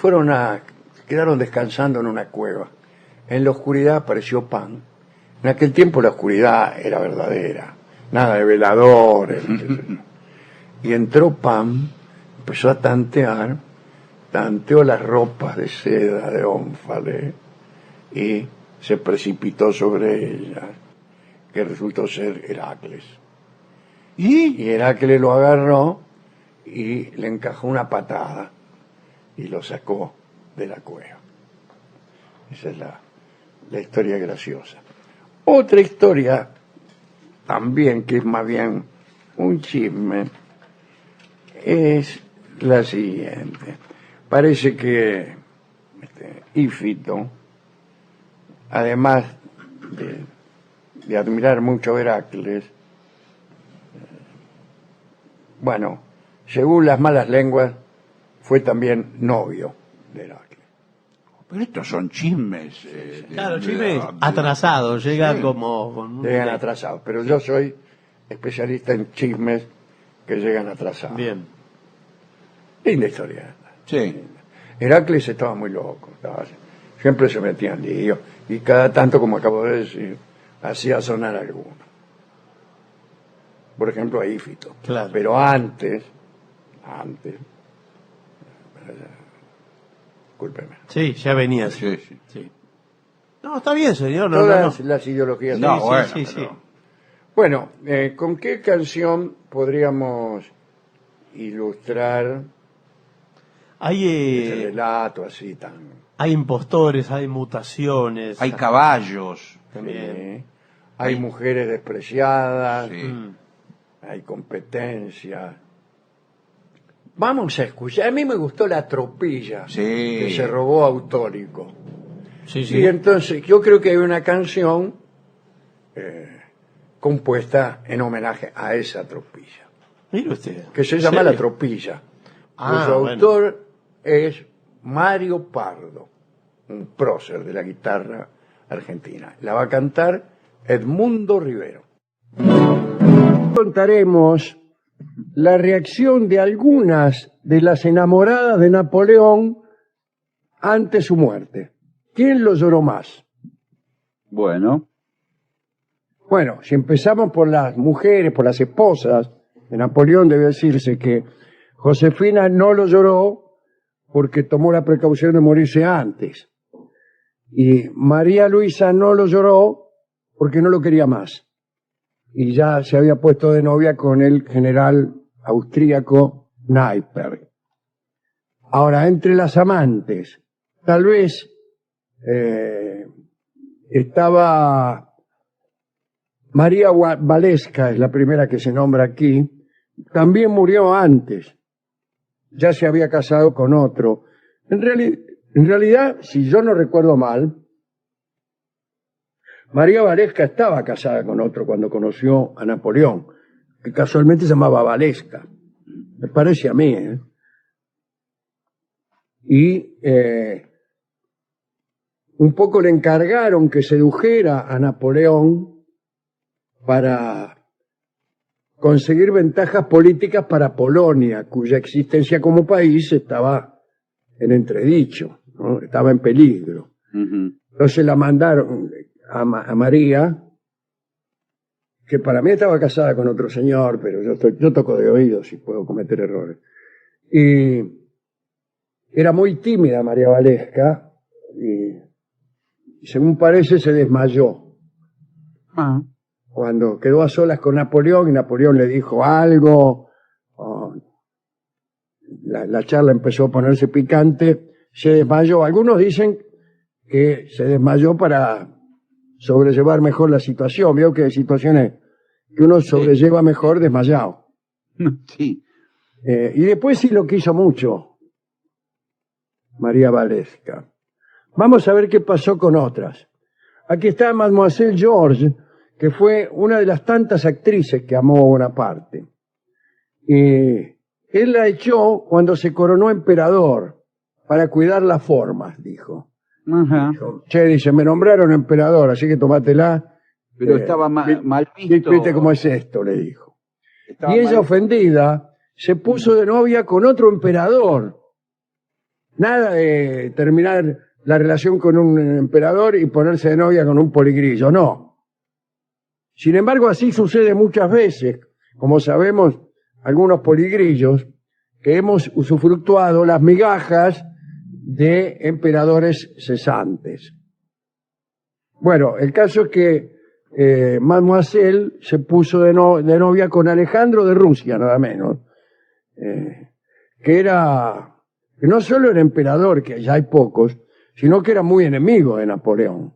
quedaron descansando en una cueva. En la oscuridad apareció Pan. En aquel tiempo la oscuridad era verdadera, nada de veladores. Y entró Pan, empezó a tanteó las ropas de seda de Ónfale y se precipitó sobre ellas, que resultó ser Heracles. Y Heracles lo agarró y le encajó una patada y lo sacó de la cueva. Esa es la historia graciosa. Otra historia también, que es más bien un chisme, es la siguiente. Parece que Ífito, además de admirar mucho a Heracles, bueno, según las malas lenguas, fue también novio de Heracles. Pero estos son chismes. Claro, Chile atrasado, llega Sí. como con un Llegan delay. atrasados, pero yo soy especialista en chismes que llegan atrasados. Bien. Linda historia. Sí. Heracles estaba muy loco, siempre se metía en lío, y cada tanto, como acabo de decir, hacía sonar alguno. Por ejemplo, a Ífito. Claro. Pero antes, discúlpeme. Sí, ya venía así. Sí, sí. Sí. No, está bien, señor. No, Todas no. las ideologías. No, Sí, bueno, sí, sí, pero- sí. Bueno, ¿con qué canción podríamos ilustrar Hay, ese relato así tan... hay impostores, hay mutaciones. Hay caballos. También. Hay mujeres despreciadas, Sí. Mm. hay competencia. Vamos a escuchar. A mí me gustó La Tropilla, Sí. que se robó Autólico. Sí, sí. Y entonces yo creo que hay una canción compuesta en homenaje a esa tropilla, Mire usted. que se ¿En llama serio? La Tropilla. Ah, Cuyo bueno. autor es Mario Pardo, un prócer de la guitarra argentina. La va a cantar Edmundo Rivero. Contaremos la reacción de algunas de las enamoradas de Napoleón ante su muerte. ¿Quién lo lloró más? Bueno, Bueno, si empezamos por las mujeres, por las esposas de Napoleón, debe decirse que Josefina no lo lloró porque tomó la precaución de morirse antes. Y María Luisa no lo lloró porque no lo quería más. Y ya se había puesto de novia con el general austríaco Neipperg. Ahora, entre las amantes, tal vez estaba María Valesca, es la primera que se nombra aquí, también murió antes, ya se había casado con otro. En realidad, si yo no recuerdo mal, María Valesca estaba casada con otro cuando conoció a Napoleón, que casualmente se llamaba Valesca, me parece a mí, ¿eh? Y un poco le encargaron que sedujera a Napoleón para conseguir ventajas políticas para Polonia, cuya existencia como país estaba en entredicho, ¿no? Estaba en peligro. ujú. Entonces la mandaron a María, que para mí estaba casada con otro señor, pero yo toco de oído si puedo cometer errores. Y era muy tímida María Valesca, y según parece se desmayó Ah, cuando quedó a solas con Napoleón y Napoleón le dijo algo. La charla empezó a ponerse picante, se desmayó. Algunos dicen que se desmayó para sobrellevar mejor la situación. Veo que hay situaciones que uno sobrelleva mejor desmayado. sí. Y después sí lo quiso mucho María Valesca. Vamos a ver qué pasó con otras. Aquí está Mademoiselle George, que fue una de las tantas actrices que amó Bonaparte. Él la echó cuando se coronó emperador para cuidar las formas, dijo. Ajá. Che, dice, me nombraron emperador, así que tomátela. Pero estaba mal visto. ¿Viste cómo es esto? Le dijo. Estaba Y ella, mal- ofendida, se puso de novia con otro emperador. Nada de terminar la relación con un emperador y ponerse de novia con un poligrillo, no. Sin embargo, así sucede muchas veces. Como sabemos, algunos poligrillos que hemos usufructuado las migajas de emperadores cesantes. Bueno, el caso es que Mademoiselle se puso de novia con Alejandro de Rusia, nada menos, que no solo era emperador, que ya hay pocos, sino que era muy enemigo de Napoleón.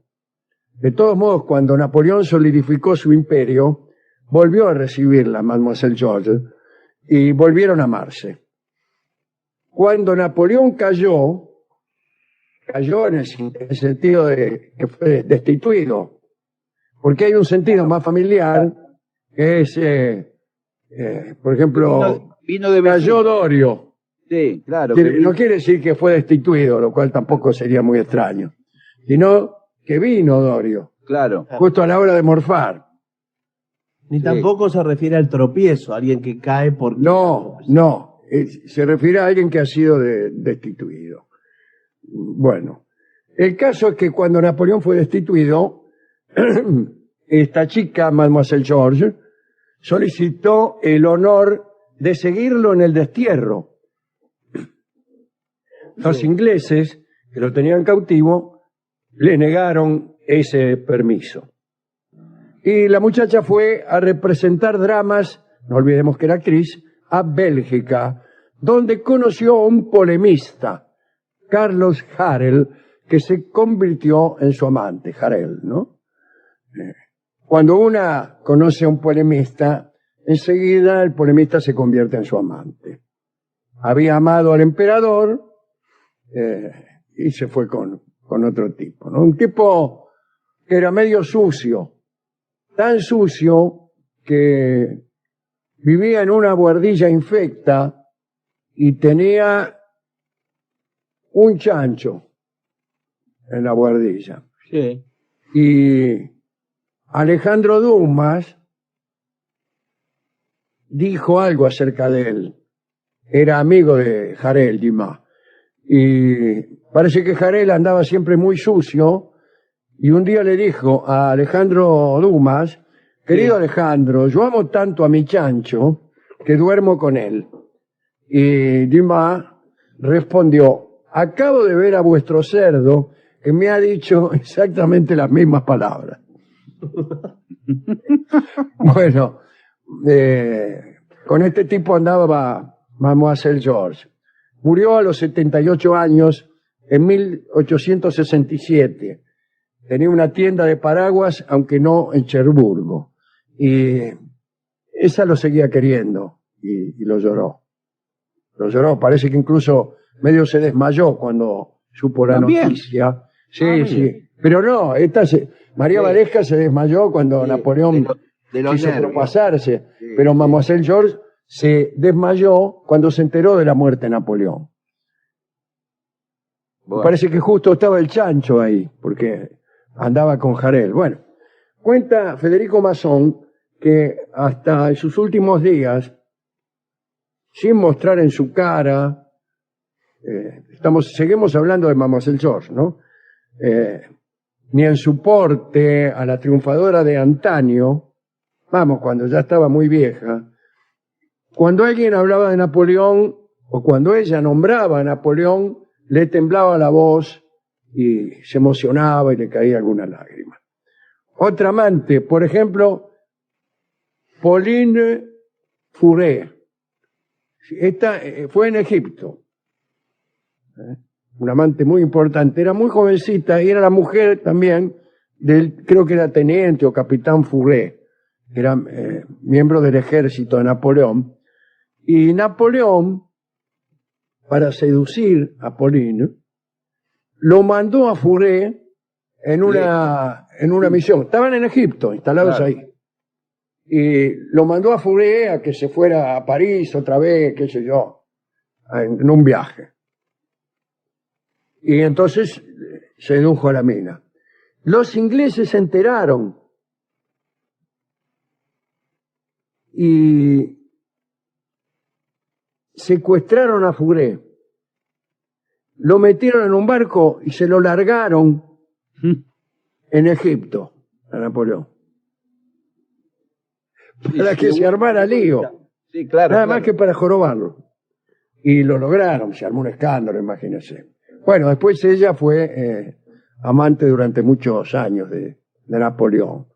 De todos modos, cuando Napoleón solidificó su imperio, volvió a recibirla Mademoiselle George y volvieron a amarse. Cuando Napoleón cayó, cayó en el sentido de que fue destituido, porque hay un sentido más familiar que es, por ejemplo, Vino de cayó vecino. Dorio. Sí, claro. No quiere decir que fue destituido, lo cual tampoco sería muy extraño, sino que vino Dorio, Claro. justo a la hora de morfar. Ni Sí. tampoco se refiere al tropiezo, alguien que cae por... No, no, se refiere a alguien que ha sido destituido. Bueno, el caso es que cuando Napoleón fue destituido, esta chica, Mademoiselle George, solicitó el honor de seguirlo en el destierro. Los ingleses, que lo tenían cautivo, le negaron ese permiso. Y la muchacha fue a representar dramas, no olvidemos que era actriz, a Bélgica, donde conoció a un polemista, Carlos Harel, que se convirtió en su amante, Harel, ¿no? Cuando una conoce a un polemista, enseguida el polemista se convierte en su amante. Había amado al emperador y se fue con otro tipo, ¿no? Un tipo que era medio sucio, tan sucio que vivía en una buhardilla infecta y tenía un chancho en la buhardilla. Sí. Y Alejandro Dumas dijo algo acerca de él. Era amigo de Harel Dumas. Y parece que Harel andaba siempre muy sucio y un día le dijo a Alejandro Dumas: querido Alejandro, yo amo tanto a mi chancho que duermo con él. Y Dumas respondió: acabo de ver a vuestro cerdo que me ha dicho exactamente las mismas palabras. Bueno, con este tipo andaba Mademoiselle George. Murió a los 78 años en 1867. Tenía una tienda de paraguas, aunque no en Cherburgo. Y esa lo seguía queriendo y lo lloró. Lo lloró, parece que incluso medio se desmayó cuando supo la ¿También? noticia. Sí, Ah, sí. mire. Pero no, María Sí. Valesca se desmayó cuando Sí, Napoleón de los quiso nervios. propasarse. Sí, Pero sí. Mademoiselle George se desmayó cuando se enteró de la muerte de Napoleón. Bueno. Parece que justo estaba el chancho ahí, porque andaba con Harel. Bueno, cuenta Federico Masson que hasta en sus últimos días, sin mostrar en su cara, seguimos hablando de Mademoiselle George, ¿no? Ni en su porte a la triunfadora de antaño, vamos, cuando ya estaba muy vieja, cuando alguien hablaba de Napoleón o cuando ella nombraba a Napoleón, le temblaba la voz y se emocionaba y le caía alguna lágrima. Otra amante, por ejemplo, Pauline Furet. Esta fue en Egipto. Una amante muy importante. Era muy jovencita y era la mujer también creo que era teniente o capitán Furet. Era miembro del ejército de Napoleón. Y Napoleón, para seducir a Pauline, lo mandó a Furet en una misión. Estaban en Egipto, instalados Claro. ahí. Y lo mandó a Furet a que se fuera a París otra vez, qué sé yo, en un viaje. Y entonces sedujo a la mina. Los ingleses se enteraron y secuestraron a Furet. Lo metieron en un barco y se lo largaron en Egipto a Napoleón. Para que se armara lío. Sí, claro. Nada claro. más que para jorobarlo. Y lo lograron, se armó un escándalo, imagínense. Bueno, después ella fue amante durante muchos años de Napoleón.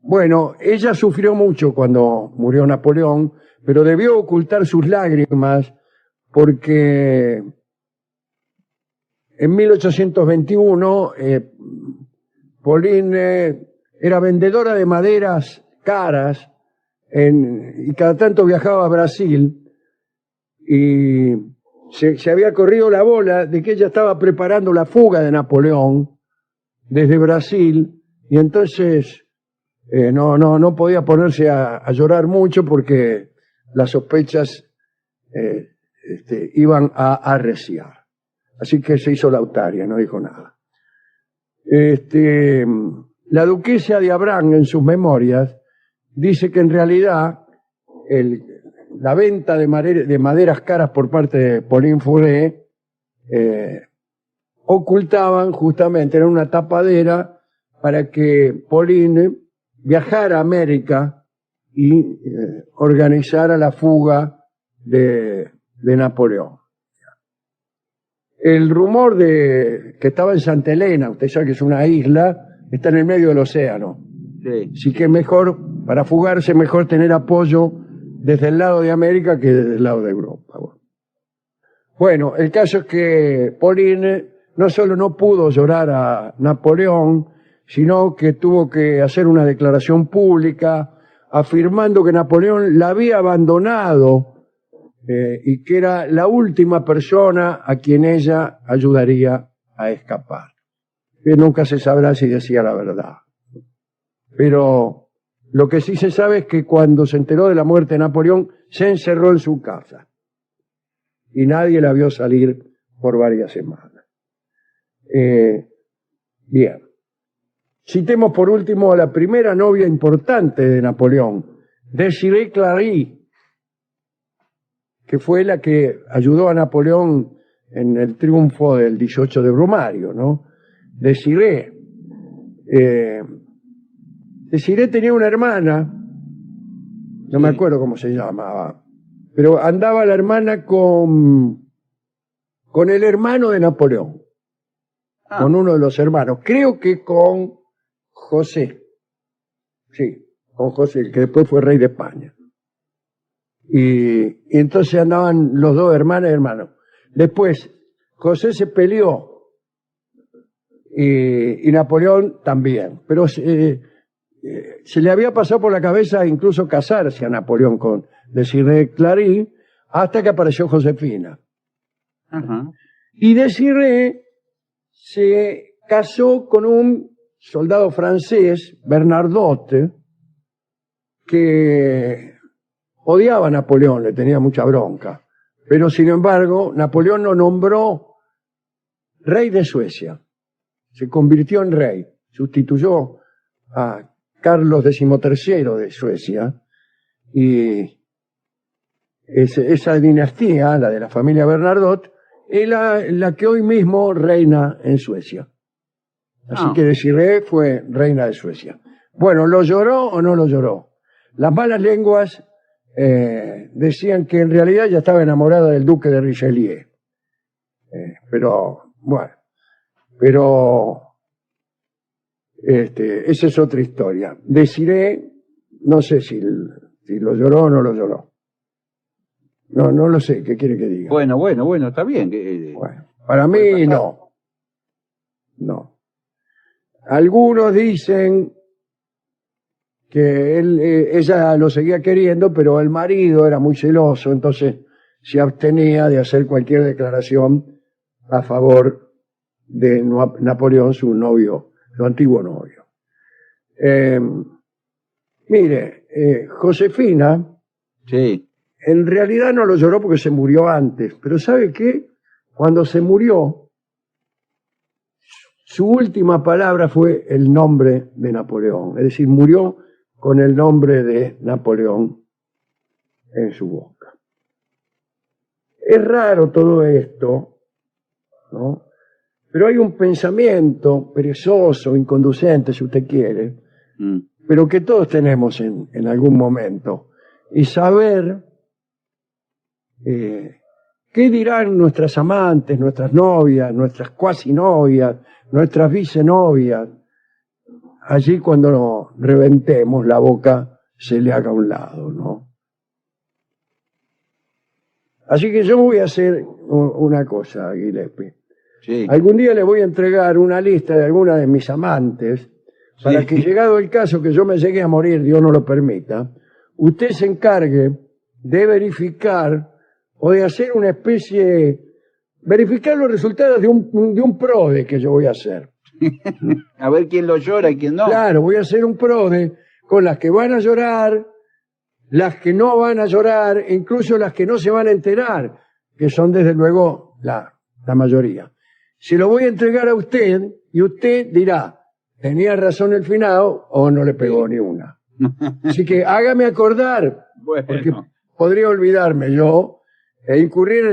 Bueno, ella sufrió mucho cuando murió Napoleón, pero debió ocultar sus lágrimas porque en 1821 Pauline era vendedora de maderas caras y cada tanto viajaba a Brasil y se había corrido la bola de que ella estaba preparando la fuga de Napoleón desde Brasil, y entonces no podía ponerse a llorar mucho porque las sospechas iban a arreciar. Así que se hizo lautaria, no dijo nada. La duquesa de Abraham, en sus memorias, dice que en realidad la venta de maderas caras por parte de Pauline Furet ocultaban justamente, era una tapadera para que Pauline viajara a América y organizara la fuga de Napoleón. El rumor de que estaba en Santa Elena, usted sabe que es una isla, está en el medio del océano. Sí. Así que mejor, para fugarse, mejor tener apoyo desde el lado de América que desde el lado de Europa. Bueno, el caso es que Pauline no solo no pudo llorar a Napoleón, sino que tuvo que hacer una declaración pública afirmando que Napoleón la había abandonado y que era la última persona a quien ella ayudaría a escapar. Que nunca se sabrá si decía la verdad. Pero lo que sí se sabe es que cuando se enteró de la muerte de Napoleón, se encerró en su casa y nadie la vio salir por varias semanas. Bien. Citemos por último a la primera novia importante de Napoleón, Désirée Clary, que fue la que ayudó a Napoleón en el triunfo del 18 de Brumario, ¿no? Désirée tenía una hermana, no me acuerdo cómo se llamaba, pero andaba la hermana con el hermano de Napoleón, con uno de los hermanos, creo que con José, sí, con José, el que después fue rey de España. Y entonces andaban los dos hermanos y hermanos. Después, José se peleó y Napoleón también, pero se le había pasado por la cabeza incluso casarse a Napoleón con Désirée Clary hasta que apareció Josefina. Ajá. Y Désirée se casó con un soldado francés, Bernadotte, que odiaba a Napoleón, le tenía mucha bronca. Pero sin embargo, Napoleón lo nombró rey de Suecia. Se convirtió en rey, sustituyó a Carlos XIII de Suecia, y esa dinastía, la de la familia Bernadotte, es la que hoy mismo reina en Suecia. Así que Désirée fue reina de Suecia. Bueno, ¿lo lloró o no lo lloró? Las malas lenguas decían que en realidad ya estaba enamorada del duque de Richelieu. Pero, bueno, esa es otra historia. Désirée, no sé si lo lloró o no lo lloró. No lo sé, ¿qué quiere que diga? Bueno, está bien. Bueno, para mí no. No. Algunos dicen que ella lo seguía queriendo, pero el marido era muy celoso, entonces se abstenía de hacer cualquier declaración a favor de Napoleón, su novio, su antiguo novio. Mire, Josefina, Sí. en realidad no lo lloró porque se murió antes, pero ¿sabe qué? Cuando se murió, su última palabra fue el nombre de Napoleón, es decir, murió con el nombre de Napoleón en su boca. Es raro todo esto, ¿no? Pero hay un pensamiento perezoso, inconducente, si usted quiere, pero que todos tenemos en algún momento, y saber qué dirán nuestras amantes, nuestras novias, nuestras cuasi novias, nuestras vicenovias, allí cuando nos reventemos, la boca se le haga a un lado, ¿no? Así que yo voy a hacer una cosa, Gillespie. Sí. Algún día le voy a entregar una lista de algunas de mis amantes, para que llegado el caso que yo me llegue a morir, Dios no lo permita, usted se encargue de verificar o de hacer una especie, verificar los resultados de un PRODE que yo voy a hacer. A ver quién lo llora y quién no. Claro, voy a hacer un PRODE con las que van a llorar, las que no van a llorar, incluso las que no se van a enterar, que son desde luego la mayoría. Se lo voy a entregar a usted y usted dirá, tenía razón el finado o no le pegó ni una. Así que hágame acordar, Bueno. porque podría olvidarme yo e incurrir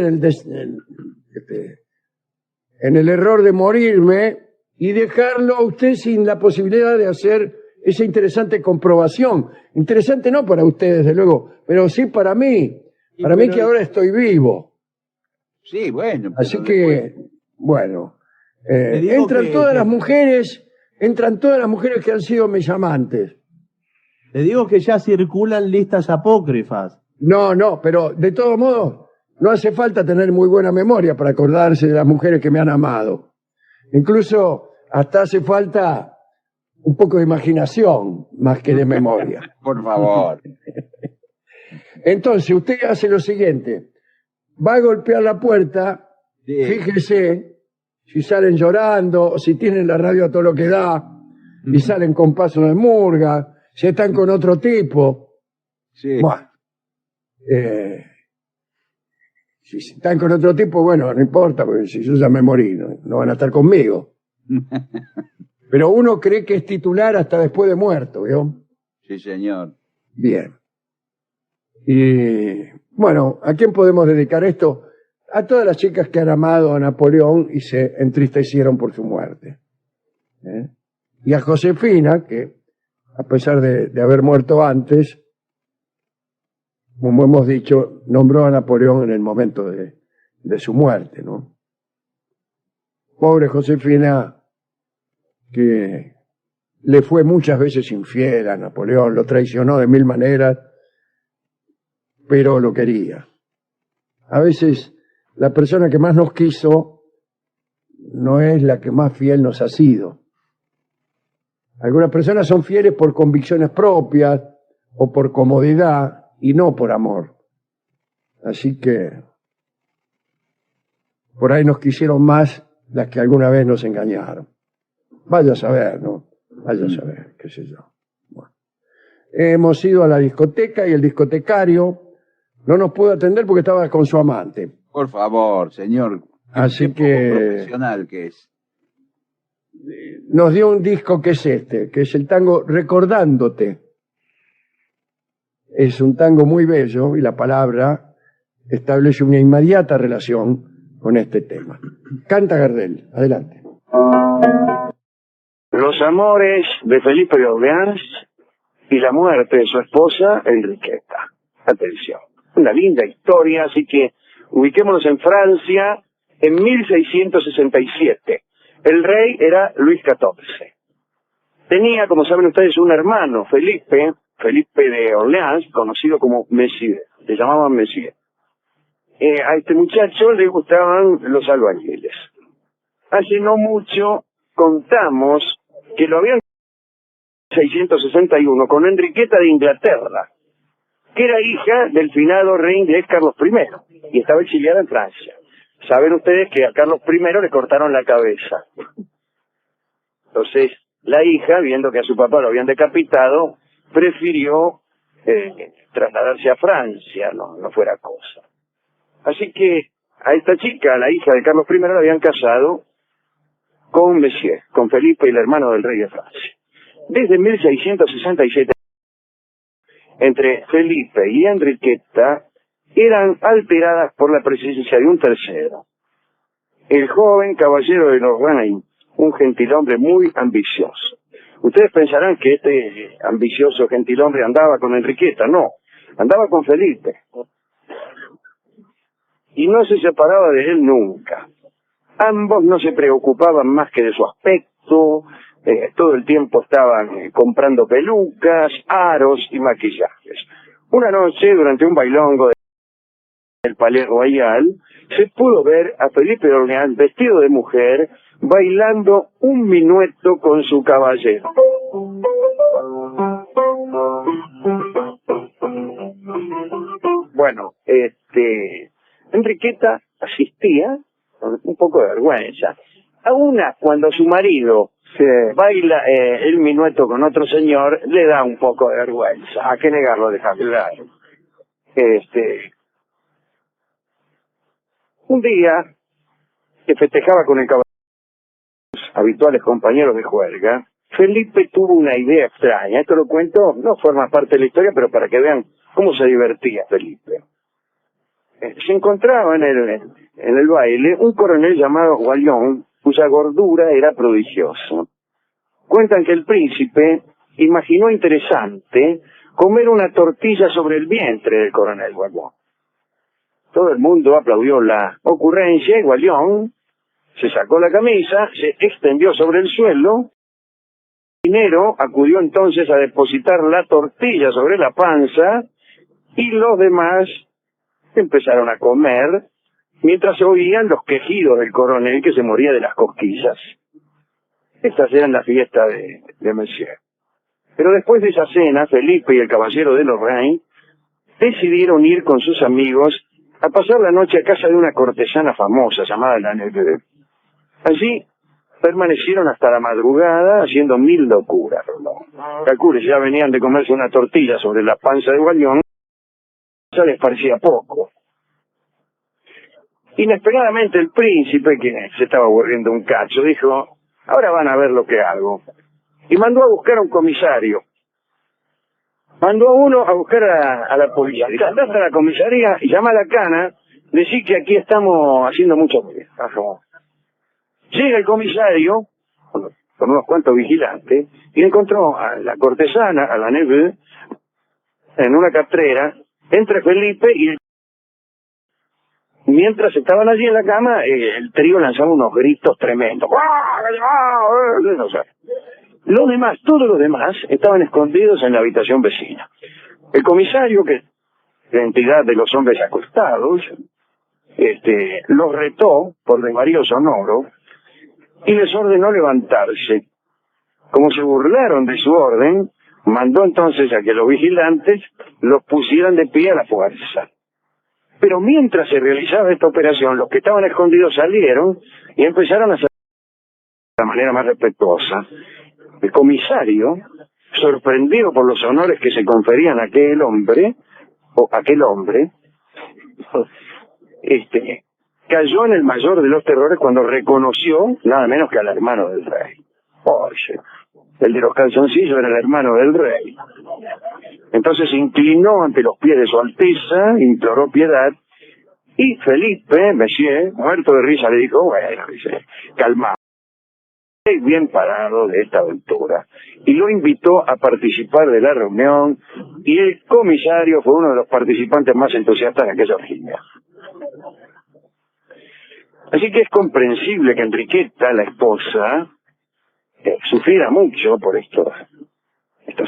en el error de morirme y dejarlo a usted sin la posibilidad de hacer esa interesante comprobación. Interesante no para usted, desde luego, pero sí para mí. Para mí que ahora estoy vivo. Sí, bueno. pero Así que, después- bueno, Le digo entran que- todas que- las mujeres, entran todas las mujeres que han sido mis amantes. Le digo que ya circulan listas apócrifas. No, pero de todos modos, no hace falta tener muy buena memoria para acordarse de las mujeres que me han amado. Incluso hasta hace falta un poco de imaginación más que de memoria. Por favor. Entonces, usted hace lo siguiente. Va a golpear la puerta, Sí. fíjese si salen llorando, o si tienen la radio a todo lo que da, y salen con paso de murga, si están con otro tipo. Sí. Bueno, si están con otro tipo, bueno, no importa, porque si yo ya me morí, no van a estar conmigo. Pero uno cree que es titular hasta después de muerto, ¿vio? Sí, señor. Bien. Y bueno, ¿a quién podemos dedicar esto? A todas las chicas que han amado a Napoleón y se entristecieron por su muerte. ¿Eh? Y a Josefina, que a pesar de haber muerto antes, como hemos dicho, nombró a Napoleón en el momento de su muerte, ¿no? Pobre Josefina, que le fue muchas veces infiel a Napoleón, lo traicionó de mil maneras, pero lo quería. A veces la persona que más nos quiso no es la que más fiel nos ha sido. Algunas personas son fieles por convicciones propias o por comodidad y no por amor. Así que por ahí nos quisieron más las que alguna vez nos engañaron. Vaya a saber, ¿no? Vaya a saber, qué sé yo. Bueno. Hemos ido a la discoteca y el discotecario no nos pudo atender porque estaba con su amante. Por favor, señor. Así Qué poco que profesional que es. nos dio un disco que es este, que es el tango Recordándote. Es un tango muy bello y la palabra establece una inmediata relación con este tema. Canta Gardel, adelante. Los amores de Felipe de Orleans y la muerte de su esposa Enriqueta. Atención, una linda historia, así que ubiquémonos en Francia en 1667. El rey era Luis XIV. Tenía, como saben ustedes, un hermano, Felipe de Orleans, conocido como Messier. Le llamaban Messier. A este muchacho le gustaban los albañiles. Hace no mucho contamos que lo habían en 1661 con Enriqueta de Inglaterra, que era hija del finado rey inglés Carlos I y estaba exiliada en Francia. Saben ustedes que a Carlos I le cortaron la cabeza. Entonces, la hija, viendo que a su papá lo habían decapitado, prefirió trasladarse a Francia, no fuera cosa. Así que a esta chica, la hija de Carlos I, la habían casado con Messier, con Felipe, el hermano del rey de Francia. Desde 1667, entre Felipe y Enriqueta, eran alteradas por la presencia de un tercero. El joven caballero de Lorraine, un gentilhombre muy ambicioso. Ustedes pensarán que este ambicioso gentilhombre andaba con Enriqueta. No, andaba con Felipe. Y no se separaba de él nunca. Ambos no se preocupaban más que de su aspecto, todo el tiempo estaban comprando pelucas, aros y maquillajes. Una noche, durante un bailongo del Palais Royal, se pudo ver a Felipe de Orleans vestido de mujer, bailando un minueto con su caballero. Bueno, Enriqueta asistía con un poco de vergüenza. A una, cuando su marido baila el minueto con otro señor, le da un poco de vergüenza. ¿A qué negarlo de claro? Un día que festejaba con el caballero, habituales compañeros de juerga, Felipe tuvo una idea extraña. Esto lo cuento, no forma parte de la historia, pero para que vean cómo se divertía Felipe. Se encontraba en el baile un coronel llamado Gualión, cuya gordura era prodigiosa. Cuentan que el príncipe imaginó interesante comer una tortilla sobre el vientre del coronel Gualión. Todo el mundo aplaudió la ocurrencia y Gualión se sacó la camisa, se extendió sobre el suelo. El dinero acudió entonces a depositar la tortilla sobre la panza y los demás empezaron a comer mientras se oían los quejidos del coronel que se moría de las cosquillas. Estas eran las fiestas de Monsieur. Pero después de esa cena, Felipe y el caballero de Lorraine decidieron ir con sus amigos a pasar la noche a casa de una cortesana famosa llamada la Neveu. Allí permanecieron hasta la madrugada haciendo 1000 locuras. Calcule, ya venían de comerse una tortilla sobre la panza de Gualión, ya les parecía poco. Inesperadamente el príncipe, que se estaba aburriendo un cacho, dijo: ahora van a ver lo que hago. Y mandó a buscar a un comisario. Mandó a uno a buscar a la policía. Dijo: andá hasta la comisaría y llama a la cana, decí que aquí estamos haciendo mucho ruido. Llega el comisario con unos cuantos vigilantes y encontró a la cortesana, a la Neveu, en una catrera entre Felipe y mientras estaban allí en la cama, el trío lanzaba unos gritos tremendos. Los demás, todos los demás, estaban escondidos en la habitación vecina. El comisario, que es la entidad de los hombres acostados, los retó por desvarío sonoro y les ordenó levantarse. Como se burlaron de su orden, mandó entonces a que los vigilantes los pusieran de pie a la fuerza. Pero mientras se realizaba esta operación, los que estaban escondidos salieron y empezaron a hacer de la manera más respetuosa. El comisario, sorprendido por los honores que se conferían a aquel hombre, cayó en el mayor de los terrores cuando reconoció nada menos que al hermano del rey. Oye, el de los calzoncillos era el hermano del rey. Entonces se inclinó ante los pies de su Alteza, imploró piedad, y Felipe, Monsieur, muerto de risa, le dijo: bueno, dice, calmado, bien parado de esta aventura. Y lo invitó a participar de la reunión, y el comisario fue uno de los participantes más entusiastas de aquella orgía. Así que es comprensible que Enriqueta, la esposa, sufriera mucho por estas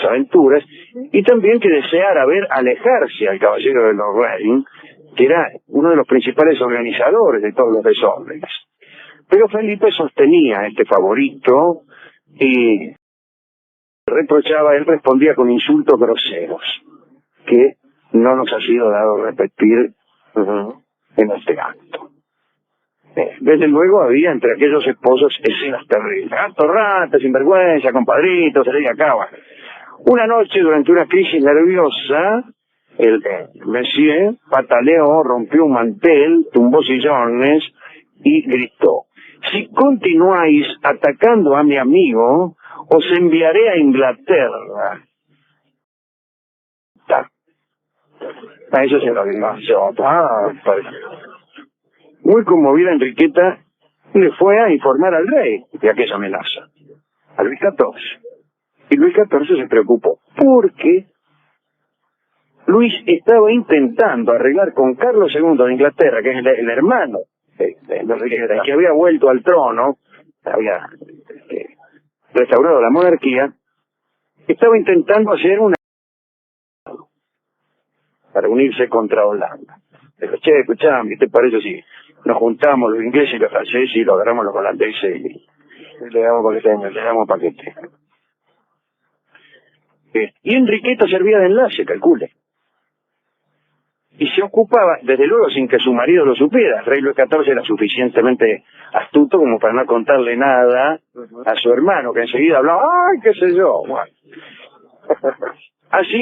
aventuras, y también que deseara ver alejarse al caballero de Lorraine, que era uno de los principales organizadores de todos los desórdenes. Pero Felipe sostenía a este favorito y reprochaba, él respondía con insultos groseros, que no nos ha sido dado repetir en este acto. Desde luego había entre aquellos esposos escenas terribles. Gato, rata, sinvergüenza, compadrito, se le acaba. Una noche, durante una crisis nerviosa, el Monsieur pataleó, rompió un mantel, tumbó sillones y gritó: si continuáis atacando a mi amigo, os enviaré a Inglaterra. A eso se lo digo. Muy conmovida, Enriqueta le fue a informar al rey de aquella amenaza, a Luis XIV. Y Luis XIV se preocupó, porque Luis estaba intentando arreglar con Carlos II de Inglaterra, que es el hermano de Enriqueta, que había vuelto al trono, había restaurado la monarquía, estaba intentando hacer una para unirse contra Holanda. Dijo: che, escuchame, ¿qué te parece si nos juntamos los ingleses y los franceses y lo agarramos los holandeses y le damos paquete? Y Enriqueta servía de enlace, calcule. y se ocupaba, desde luego sin que su marido lo supiera. El rey Luis XIV era suficientemente astuto como para no contarle nada a su hermano, que enseguida hablaba, ¡ay, qué sé yo! Bueno. Así,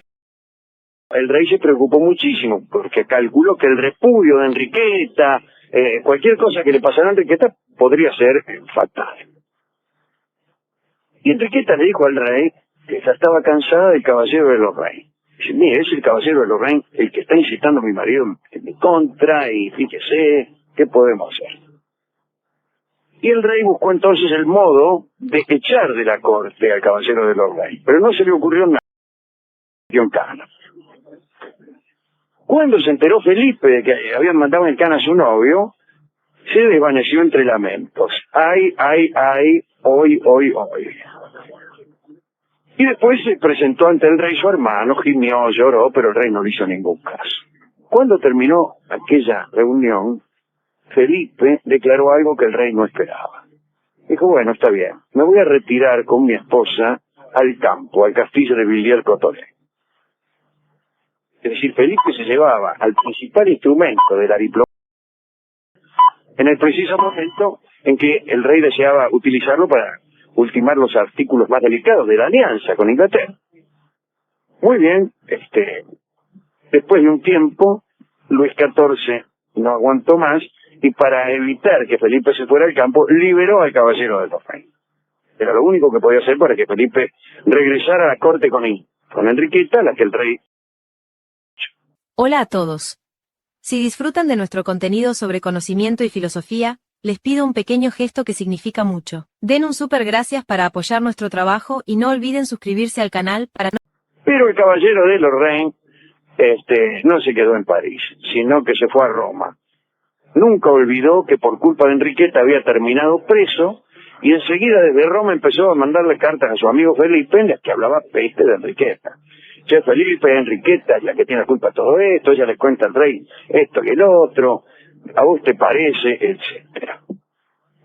el rey se preocupó muchísimo, porque calculó que el repudio de Enriqueta, cualquier cosa que le pasara a Enriqueta, podría ser fatal. Y Enriqueta le dijo al rey que ya estaba cansada del caballero de Lorraine. Dice, mire, es el caballero de Lorraine el que está incitando a mi marido en mi contra, y fíjese, ¿qué podemos hacer? Y el rey buscó entonces el modo de echar de la corte al caballero de Lorraine, pero no se le ocurrió nada. En cana. Cuando se enteró Felipe de que habían mandado en cana a su novio, se desvaneció entre lamentos. ¡Ay, ay, ay! ¡Hoy, hoy, hoy! Y después se presentó ante el rey su hermano, gimió, lloró, pero el rey no le hizo ningún caso. Cuando terminó aquella reunión, Felipe declaró algo que el rey no esperaba. Dijo, bueno, está bien, me voy a retirar con mi esposa al campo, al castillo de Villiers-Cotolet. Es decir, Felipe se llevaba al principal instrumento de la diplomacia en el preciso momento en que el rey deseaba utilizarlo para ultimar los artículos más delicados de la alianza con Inglaterra. Muy bien, después de un tiempo, Luis XIV no aguantó más y para evitar que Felipe se fuera al campo, liberó al caballero de Lorraine. Era lo único que podía hacer para que Felipe regresara a la corte con Enriqueta, la que el rey... Hola a todos. Si disfrutan de nuestro contenido sobre conocimiento y filosofía, les pido un pequeño gesto que significa mucho. Den un súper gracias para apoyar nuestro trabajo y no olviden suscribirse al canal para no... Pero el caballero de Lorraine no se quedó en París, sino que se fue a Roma. Nunca olvidó que por culpa de Enriqueta había terminado preso y enseguida desde Roma empezó a mandarle cartas a su amigo Felipe en las que hablaba peste de Enriqueta. Che, Felipe, Enriqueta es la que tiene culpa de todo esto, ella le cuenta al rey esto y el otro, a vos te parece, etcétera.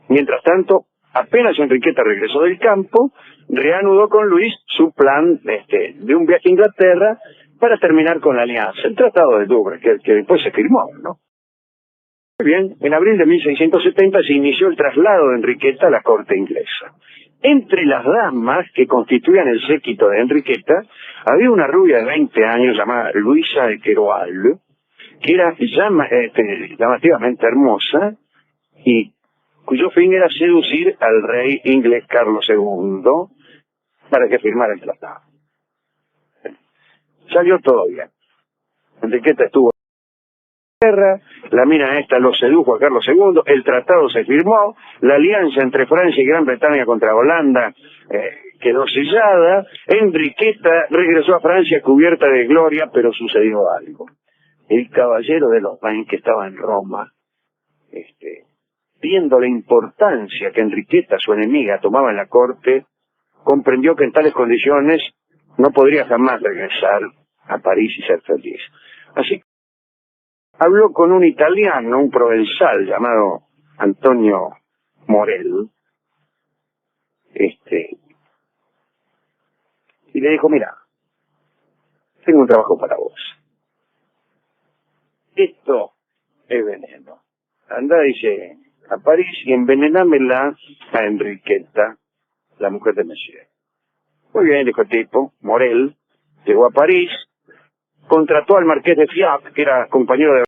Mientras tanto, apenas Enriqueta regresó del campo, reanudó con Luis su plan de un viaje a Inglaterra para terminar con la alianza, el Tratado de Douvres, que después se firmó, ¿no? Muy bien, en abril de 1670 se inició el traslado de Enriqueta a la corte inglesa. Entre las damas que constituían el séquito de Enriqueta, había una rubia de 20 años llamada Luisa de Querouaille, que era llamativamente hermosa y cuyo fin era seducir al rey inglés Carlos II para que firmara el tratado. Salió todo bien. Enriqueta estuvo en guerra, la mina esta lo sedujo a Carlos II, el tratado se firmó, la alianza entre Francia y Gran Bretaña contra Holanda quedó sellada, Enriqueta regresó a Francia cubierta de gloria, pero sucedió algo. El caballero de Lorraine, que estaba en Roma, viendo la importancia que Enriqueta, su enemiga, tomaba en la corte, comprendió que en tales condiciones no podría jamás regresar a París y ser feliz. Así que habló con un italiano, un provenzal llamado Antonio Morel, y le dijo, mira, tengo un trabajo para vos. Esto es veneno. Andá, dice, a París y envenenámela a Enriqueta, la mujer de Monsieur. Muy bien, dijo el tipo, Morel, llegó a París, contrató al marqués de Fiat, que era compañero de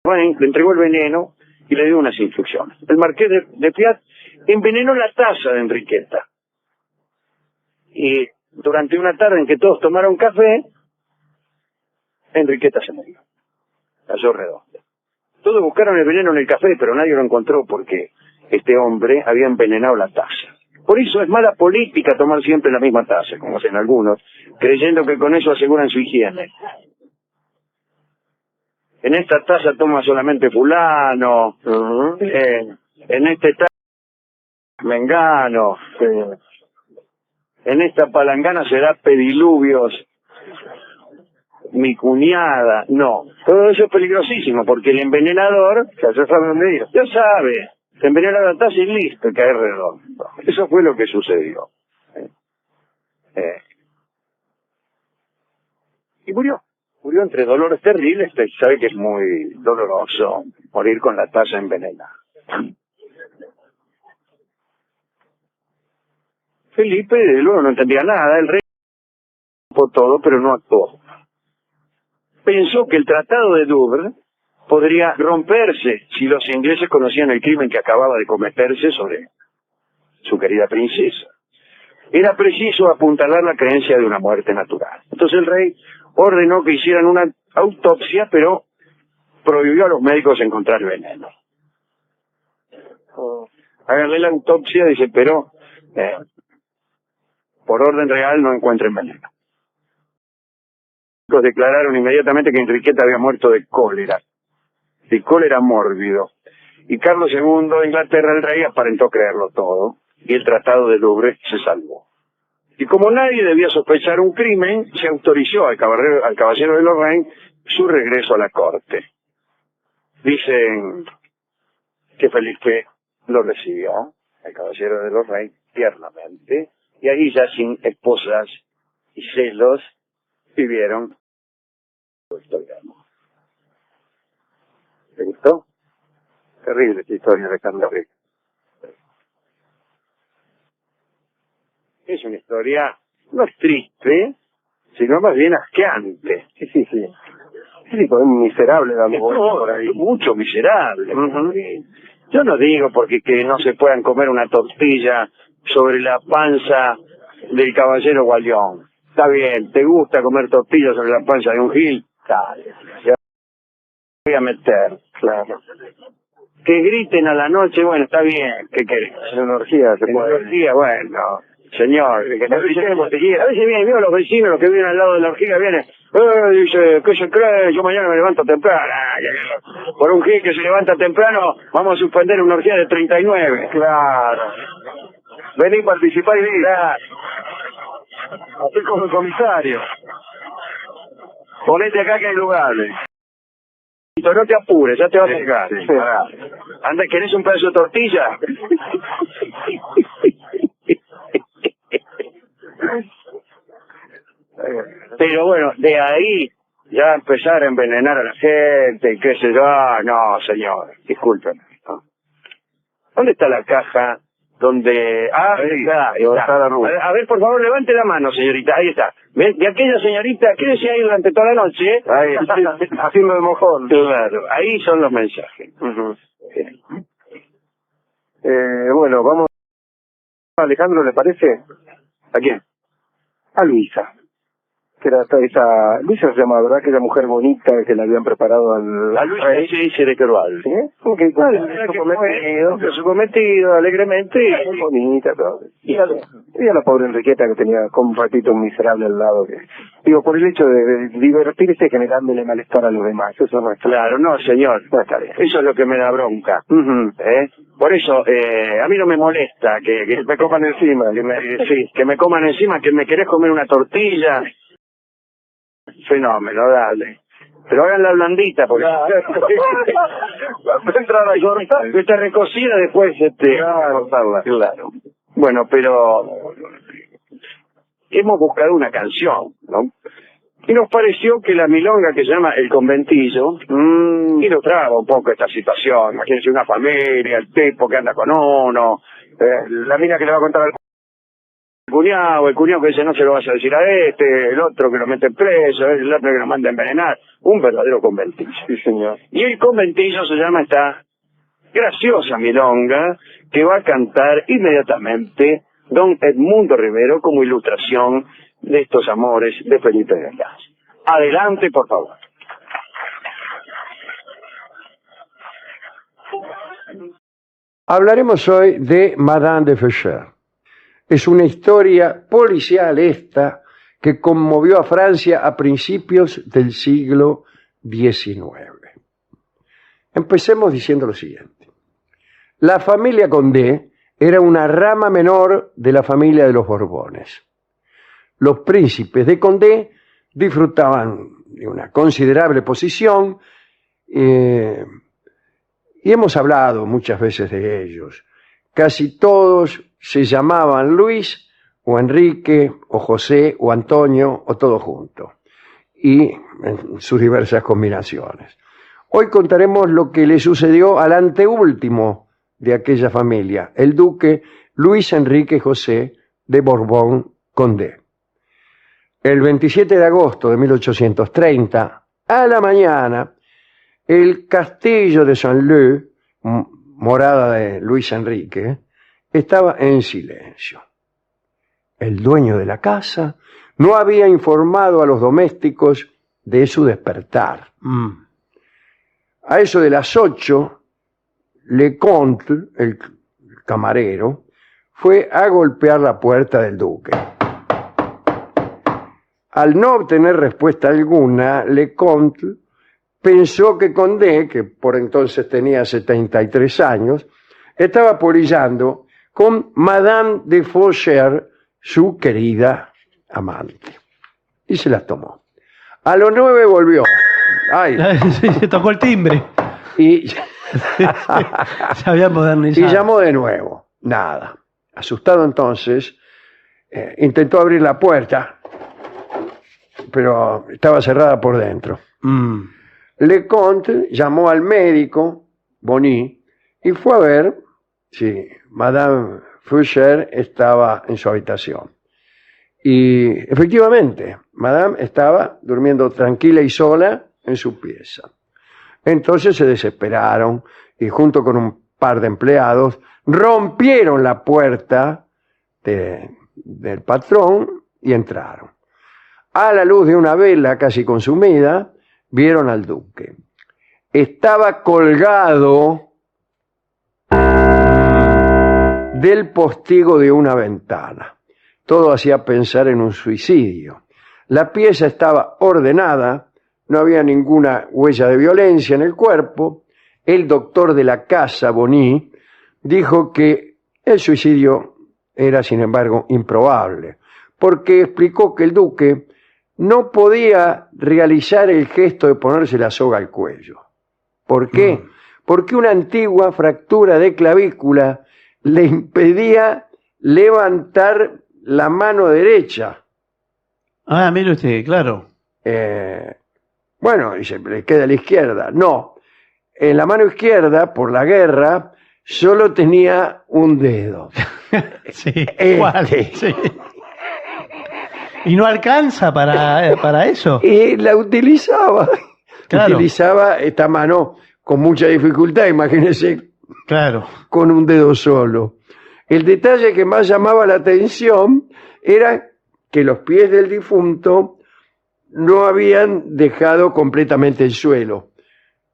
Lorraine, le entregó el veneno y le dio unas instrucciones. El marqués de Fiat envenenó la taza de Enriqueta. Y durante una tarde en que todos tomaron café, Enriqueta se murió. Cayó redonda. Todos buscaron el veneno en el café, pero nadie lo encontró porque este hombre había envenenado la taza. Por eso es mala política tomar siempre la misma taza, como hacen algunos, creyendo que con eso aseguran su higiene. En esta taza toma solamente fulano, en este taza mengano, en esta palangana se da pediluvios, mi cuñada, no. Todo eso es peligrosísimo, porque el envenenador, ya sabe dónde ir, ya sabe, se envenena la taza y listo, cae redondo. Eso fue lo que sucedió. Y murió. Murió entre dolores terribles. Usted sabe que es muy doloroso morir con la taza envenenada. Felipe, desde luego, no entendía nada. El rey por todo, pero no actuó. Pensó que el Tratado de Douvres podría romperse si los ingleses conocían el crimen que acababa de cometerse sobre su querida princesa. Era preciso apuntalar la creencia de una muerte natural. Entonces el rey ordenó que hicieran una autopsia, pero prohibió a los médicos encontrar veneno. Háganle la autopsia, dice, pero por orden real no encuentren veneno. Los declararon inmediatamente que Enriqueta había muerto de cólera mórbido. Y Carlos II de Inglaterra, el rey, aparentó creerlo todo, y el Tratado de Douvres se salvó. Y como nadie debía sospechar un crimen, se autorizó al caballero de Lorraine su regreso a la corte. Dicen que Felipe lo recibió, el caballero de Lorraine, tiernamente, y ahí ya sin esposas y celos vivieron su historia de amor. ¿Te gustó? Terrible esta historia de Carlos Rico. Es una historia, no es triste, sino más bien asqueante. Sí. Sí, pues un miserable dando vueltas por ahí. Mucho miserable. Yo no digo porque que no se puedan comer una tortilla sobre la panza del caballero Gualión. Está bien, ¿te gusta comer tortillas sobre la panza de un gil? Dale, ya voy a meter, claro. Que griten a la noche, bueno, está bien, ¿qué querés? En una orgía se puede. En una orgía, bueno, señor, que nos dicemos te quiera. A veces vienen los vecinos, los que viven al lado de la orgía, vienen, dice, ¿qué se cree? Yo mañana me levanto temprano. Por un gil que se levanta temprano, vamos a suspender una orgía de 39. Claro. Vení a participar y di. Claro. Estoy como el comisario. Ponete acá que hay lugares. No te apures, ya te vas a llegar. Sí. Anda, ¿querés un pedazo de tortilla? Pero bueno, de ahí ya empezar a envenenar a la gente, qué sé yo. No, señor, discúlpeme. ¿No? ¿Dónde está la caja donde... ahí está. A ver, por favor, levante la mano, señorita. Ahí está. ¿Ven? De aquella señorita, quédese ahí durante toda la noche. Ahí, haciendo de mojón. Claro, ahí son los mensajes. Bueno, vamos... Alejandro, ¿le parece? ¿A quién? A Luisa. Que era esa... Luisa se llama, ¿verdad? Aquella mujer bonita que la habían preparado al... A Luisa se de Querval. ¿Sí? Porque su cometido alegremente. Muy bonita, todo. Y a la pobre Enriqueta que tenía como un ratito miserable al lado. Que, digo, por el hecho de divertirse generándole malestar a los demás. Eso no es claro, no, señor. No está bien. Eso es lo que me da bronca. Por eso, a mí no me molesta que me coman encima. Que me coman encima, que me querés comer una tortilla. Fenómeno, dale. Pero háganla blandita, porque está recocida después, cortarla. Claro. Bueno, pero hemos buscado una canción, ¿no? Y nos pareció que la milonga que se llama El Conventillo ilustraba un poco esta situación. Imagínense una familia, el tipo que anda con uno, la mina que le va a contar al el cuñado que dice no se lo vas a decir a el otro que lo mete preso, el otro que lo manda a envenenar. Un verdadero conventillo. Sí, señor. Y el conventillo se llama esta graciosa milonga que va a cantar inmediatamente don Edmundo Rivero como ilustración de estos amores de Felipe de Gas. Adelante, por favor. Hablaremos hoy de Madame de Feuchères. Es una historia policial esta que conmovió a Francia a principios del siglo XIX. Empecemos diciendo lo siguiente. La familia Condé era una rama menor de la familia de los Borbones. Los príncipes de Condé disfrutaban de una considerable posición y hemos hablado muchas veces de ellos. Casi todos se llamaban Luis o Enrique o José o Antonio o todo junto. y en sus diversas combinaciones. Hoy contaremos lo que le sucedió al anteúltimo de aquella familia, el duque Luis Enrique José de Borbón-Condé. El 27 de agosto de 1830, a la mañana, el castillo de Saint-Leu, morada de Luis Enrique, estaba en silencio. El dueño de la casa no había informado a los domésticos de su despertar. A eso de las 8, Leconte, el camarero, fue a golpear la puerta del duque. Al no obtener respuesta alguna, Leconte pensó que Condé, que por entonces tenía 73 años, estaba polillando con Madame de Faucher, su querida amante. Y se las tomó. A los 9 volvió. Ay. Sí, se tocó el timbre. Y, Se había modernizado. y llamó de nuevo. Nada. Asustado entonces, intentó abrir la puerta, pero estaba cerrada por dentro. Leconte llamó al médico, Bonny, y fue a ver si Madame Faucher estaba en su habitación. Y efectivamente, Madame estaba durmiendo tranquila y sola en su pieza. Entonces se desesperaron y junto con un par de empleados rompieron la puerta del patrón y entraron. A la luz de una vela casi consumida, vieron al duque. Estaba colgado del postigo de una ventana. Todo hacía pensar en un suicidio. La pieza estaba ordenada, no había ninguna huella de violencia en el cuerpo. El doctor de la casa, Bonny, dijo que el suicidio era, sin embargo, improbable, porque explicó que el duque no podía realizar el gesto de ponerse la soga al cuello. ¿Por qué? Porque una antigua fractura de clavícula le impedía levantar la mano derecha. Ah, mire usted, claro. Bueno, dice, le queda la izquierda. No, en la mano izquierda, por la guerra, solo tenía un dedo. Sí, ¿cuál? Sí. ¿Y no alcanza para eso? Y la utilizaba. Claro. Utilizaba esta mano con mucha dificultad, imagínense, Claro. con un dedo solo. El detalle que más llamaba la atención era que los pies del difunto no habían dejado completamente el suelo.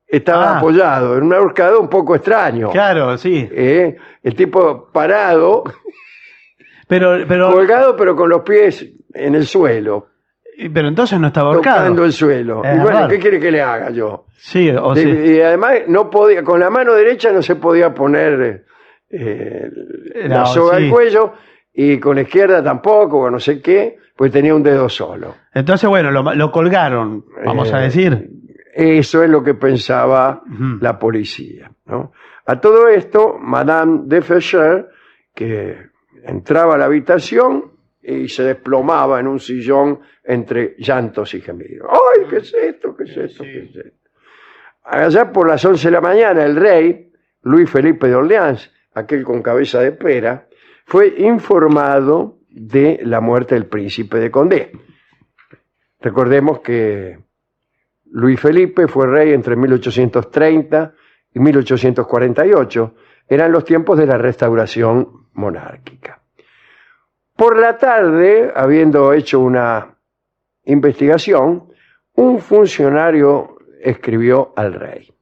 Estaba apoyado en un ahorcado un poco extraño. Claro, sí. El tipo parado, Pero colgado, pero con los pies en el suelo, entonces no estaba ahorcado. tocando el suelo. Es Y bueno, raro. ¿qué quiere que le haga yo? Sí, o sí. Y además no podía, con la mano derecha no se podía poner la soga al cuello, y con la izquierda tampoco, o no sé qué, pues tenía un dedo solo. Entonces, bueno, lo colgaron, vamos a decir. Eso es lo que pensaba la policía, ¿no? A todo esto, Madame de Faucher, que entraba a la habitación y se desplomaba en un sillón entre llantos y gemidos. ¡Ay, qué es esto! ¿Qué es esto? ¿Qué es esto? Allá por las 11 de la mañana, el rey, Luis Felipe de Orleans, aquel con cabeza de pera, fue informado de la muerte del príncipe de Condé. Recordemos que Luis Felipe fue rey entre 1830 y 1848. Eran los tiempos de la restauración monárquica. Por la tarde, habiendo hecho una investigación, un funcionario escribió al rey.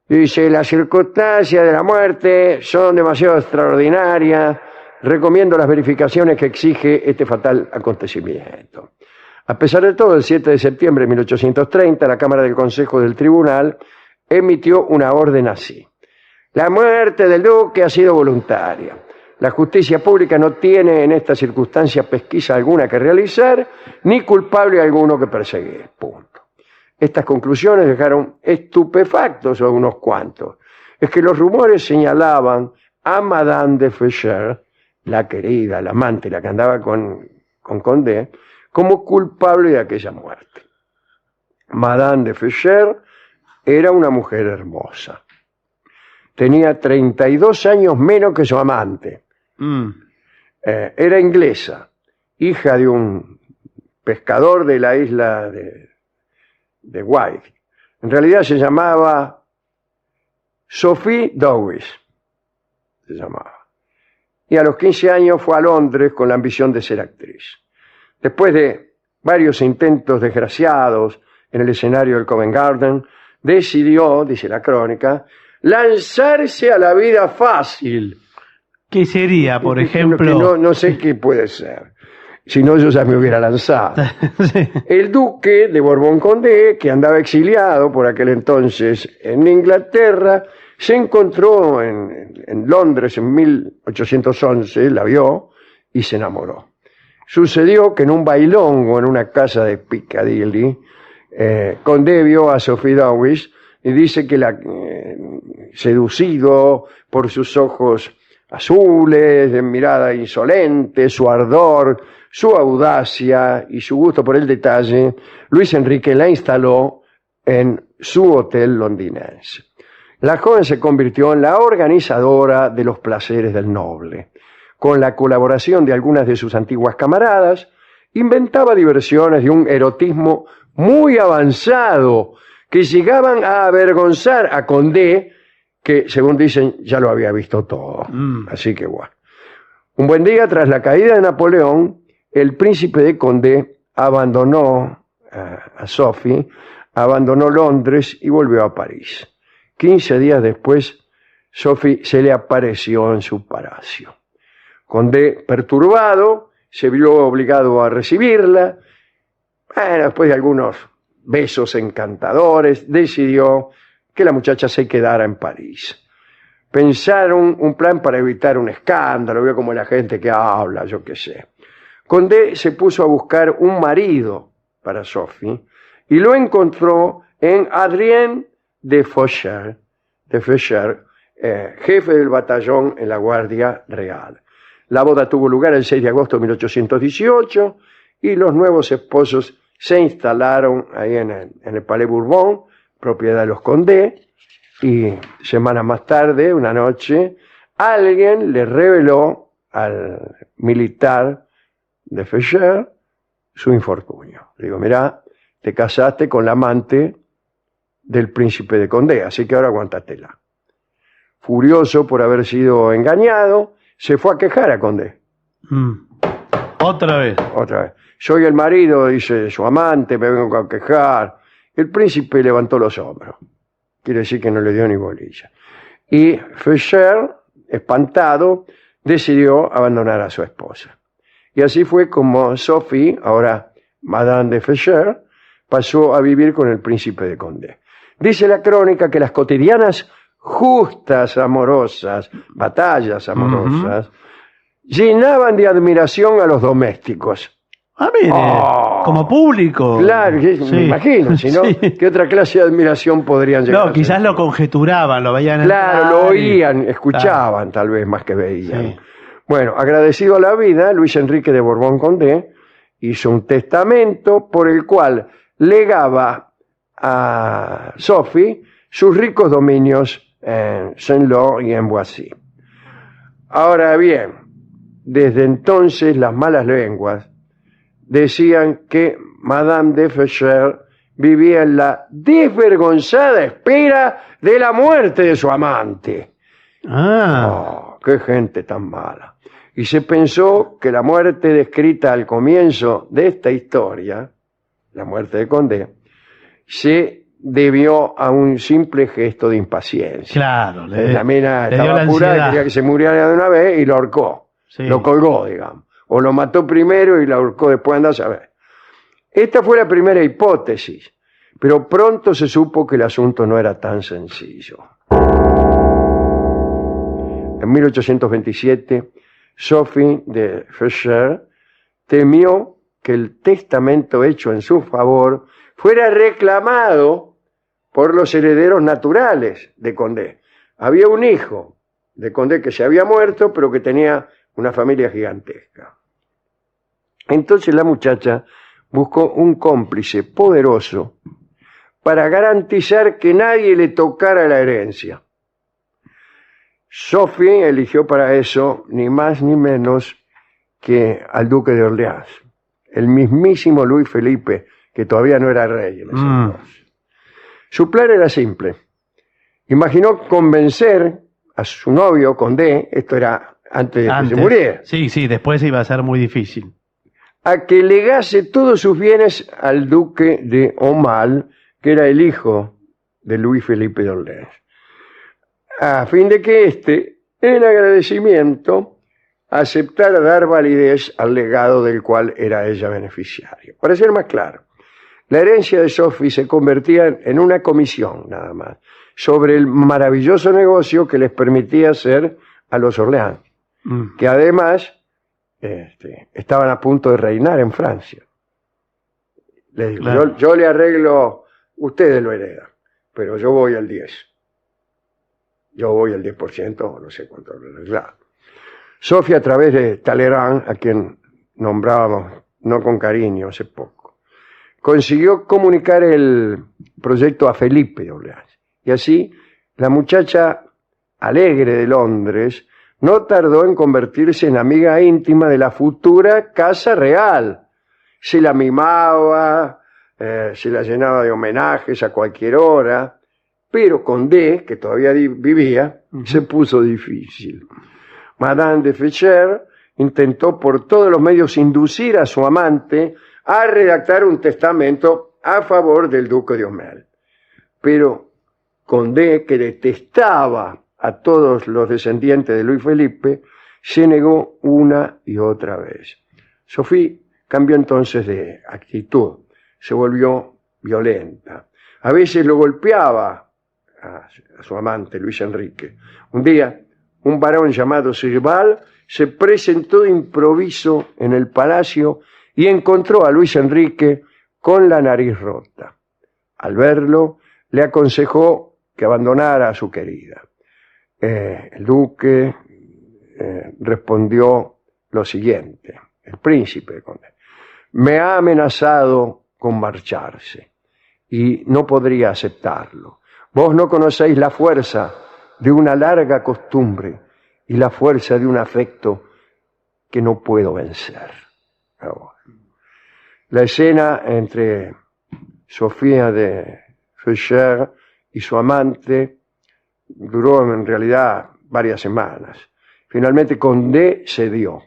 Dice: las circunstancias de la muerte son demasiado extraordinarias. Recomiendo las verificaciones que exige este fatal acontecimiento. A pesar de todo, el 7 de septiembre de 1830, la Cámara del Consejo del Tribunal emitió una orden así: la muerte del duque ha sido voluntaria. La justicia pública no tiene en esta circunstancia pesquisa alguna que realizar, ni culpable alguno que perseguir. Punto. Estas conclusiones dejaron estupefactos a unos cuantos. Es que los rumores señalaban a Madame de Faucher, la querida, la amante, la que andaba con Condé, como culpable de aquella muerte. Madame de Fischer era una mujer hermosa. Tenía 32 años menos que su amante. Era inglesa, hija de un pescador de la isla de White. En realidad se llamaba Sophie Dowis. Se llamaba. Y a los 15 años fue a Londres con la ambición de ser actriz. Después de varios intentos desgraciados en el escenario del Covent Garden, decidió, dice la crónica, lanzarse a la vida fácil. ¿Qué sería, por Que ejemplo? no sé qué puede ser. Si no, yo ya me hubiera lanzado. Sí. El duque de Borbón-Condé, que andaba exiliado por aquel entonces en Inglaterra, se encontró en Londres en 1811, la vio y se enamoró. Sucedió que en un bailongo en una casa de Piccadilly, Condé vio a Sophie Dowis y dice que seducido por sus ojos azules, de mirada insolente, su ardor, su audacia y su gusto por el detalle, Luis Enrique la instaló en su hotel londinense. La joven se convirtió en la organizadora de los placeres del noble. Con la colaboración de algunas de sus antiguas camaradas, inventaba diversiones de un erotismo muy avanzado que llegaban a avergonzar a Condé, que según dicen ya lo había visto todo. Así que bueno. Un buen día, tras la caída de Napoleón, el príncipe de Condé abandonó a Sophie, abandonó Londres y volvió a París. 15 días después, Sophie se le apareció en su palacio. Condé, perturbado, se vio obligado a recibirla. Bueno, después de algunos besos encantadores, decidió que la muchacha se quedara en París. Pensaron un plan para evitar un escándalo, vio como la gente que habla, yo qué sé. Condé se puso a buscar un marido para Sophie y lo encontró en Adrien de Faucher, jefe del batallón en la Guardia Real. La boda tuvo lugar el 6 de agosto de 1818 y los nuevos esposos se instalaron ahí en el Palais Bourbon, propiedad de los Condé, y semanas más tarde, una noche, alguien le reveló al militar de Fischer su infortunio. Le digo, mirá, te casaste con la amante del príncipe de Condé, así que ahora aguántatela. Furioso por haber sido engañado, se fue a quejar a Condé. Otra vez. Otra vez. Soy el marido, dice, de su amante, me vengo a quejar. El príncipe levantó los hombros. Quiere decir que no le dio ni bolilla. Y Fischer, espantado, decidió abandonar a su esposa. Y así fue como Sophie, ahora Madame de Fischer, pasó a vivir con el príncipe de Condé. Dice la crónica que las cotidianas justas amorosas, batallas amorosas, llenaban de admiración a los domésticos. Ah, mire, como público. Claro, Sí. me imagino, si no, Sí. ¿qué otra clase de admiración podrían llegar? No, a quizás sentir? lo conjeturaban, lo veían. Claro, entrar lo y- oían, escuchaban tal vez más que veían. Sí. Bueno, agradecido a la vida, Luis Enrique de Borbón-Condé hizo un testamento por el cual legaba a Sophie sus ricos dominios en Saint-Lô y en Boissy. Ahora bien, desde entonces las malas lenguas decían que Madame de Fischer vivía en la desvergonzada espera de la muerte de su amante. Oh, qué gente tan mala. Y se pensó que la muerte descrita al comienzo de esta historia, la muerte de Condé, se debió a un simple gesto de impaciencia. Claro, La mina le dio estaba la apurada, ansiedad. quería que se muriera de una vez y lo ahorcó. Sí. Lo colgó, digamos. O lo mató primero y lo ahorcó después, andá a saber. Esta fue la primera hipótesis, pero pronto se supo que el asunto no era tan sencillo. En 1827, Sophie de Fischer temió que el testamento hecho en su favor fuera reclamado por los herederos naturales de Condé. Había un hijo de Condé que se había muerto, pero que tenía una familia gigantesca. Entonces la muchacha buscó un cómplice poderoso para garantizar que nadie le tocara la herencia. Sophie eligió para eso ni más ni menos que al duque de Orleans, el mismísimo Luis Felipe, que todavía no era rey en ese entonces. Su plan era simple. Imaginó convencer a su novio, Condé, esto era antes de que se muriera, Sí, después iba a ser muy difícil. a que legase todos sus bienes al duque de Aumale, que era el hijo de Luis Felipe de Orleans, a fin de que éste, en agradecimiento, aceptara dar validez al legado del cual era ella beneficiaria. Para ser más claro, la herencia de Sophie se convertía en una comisión, nada más, sobre el maravilloso negocio que les permitía hacer a los Orleans, que además estaban a punto de reinar en Francia. Les digo, Claro. yo le arreglo, ustedes lo heredan, pero yo voy al 10%. Yo voy al 10%, no sé cuánto lo arreglaron. Sophie, a través de Talleyrand, a quien nombrábamos no con cariño hace poco, consiguió comunicar el proyecto a Felipe de Orleans. Y así, la muchacha alegre de Londres no tardó en convertirse en amiga íntima de la futura Casa Real. Se la mimaba, se la llenaba de homenajes a cualquier hora, pero Condé, que todavía vivía, se puso difícil. Madame de Fischer intentó por todos los medios inducir a su amante a redactar un testamento a favor del duque de Aumale. Pero Condé, que detestaba a todos los descendientes de Luis Felipe, se negó una y otra vez. Sophie cambió entonces de actitud, se volvió violenta. A veces lo golpeaba a su amante, Luis Enrique. Un día, un varón llamado Serval se presentó de improviso en el palacio y encontró a Luis Enrique con la nariz rota. Al verlo, le aconsejó que abandonara a su querida. El duque respondió lo siguiente, el príncipe Condé: me ha amenazado con marcharse y no podría aceptarlo. Vos no conocéis la fuerza de una larga costumbre y la fuerza de un afecto que no puedo vencer. La escena entre Sofía de Fischer y su amante duró en realidad varias semanas. Finalmente Condé cedió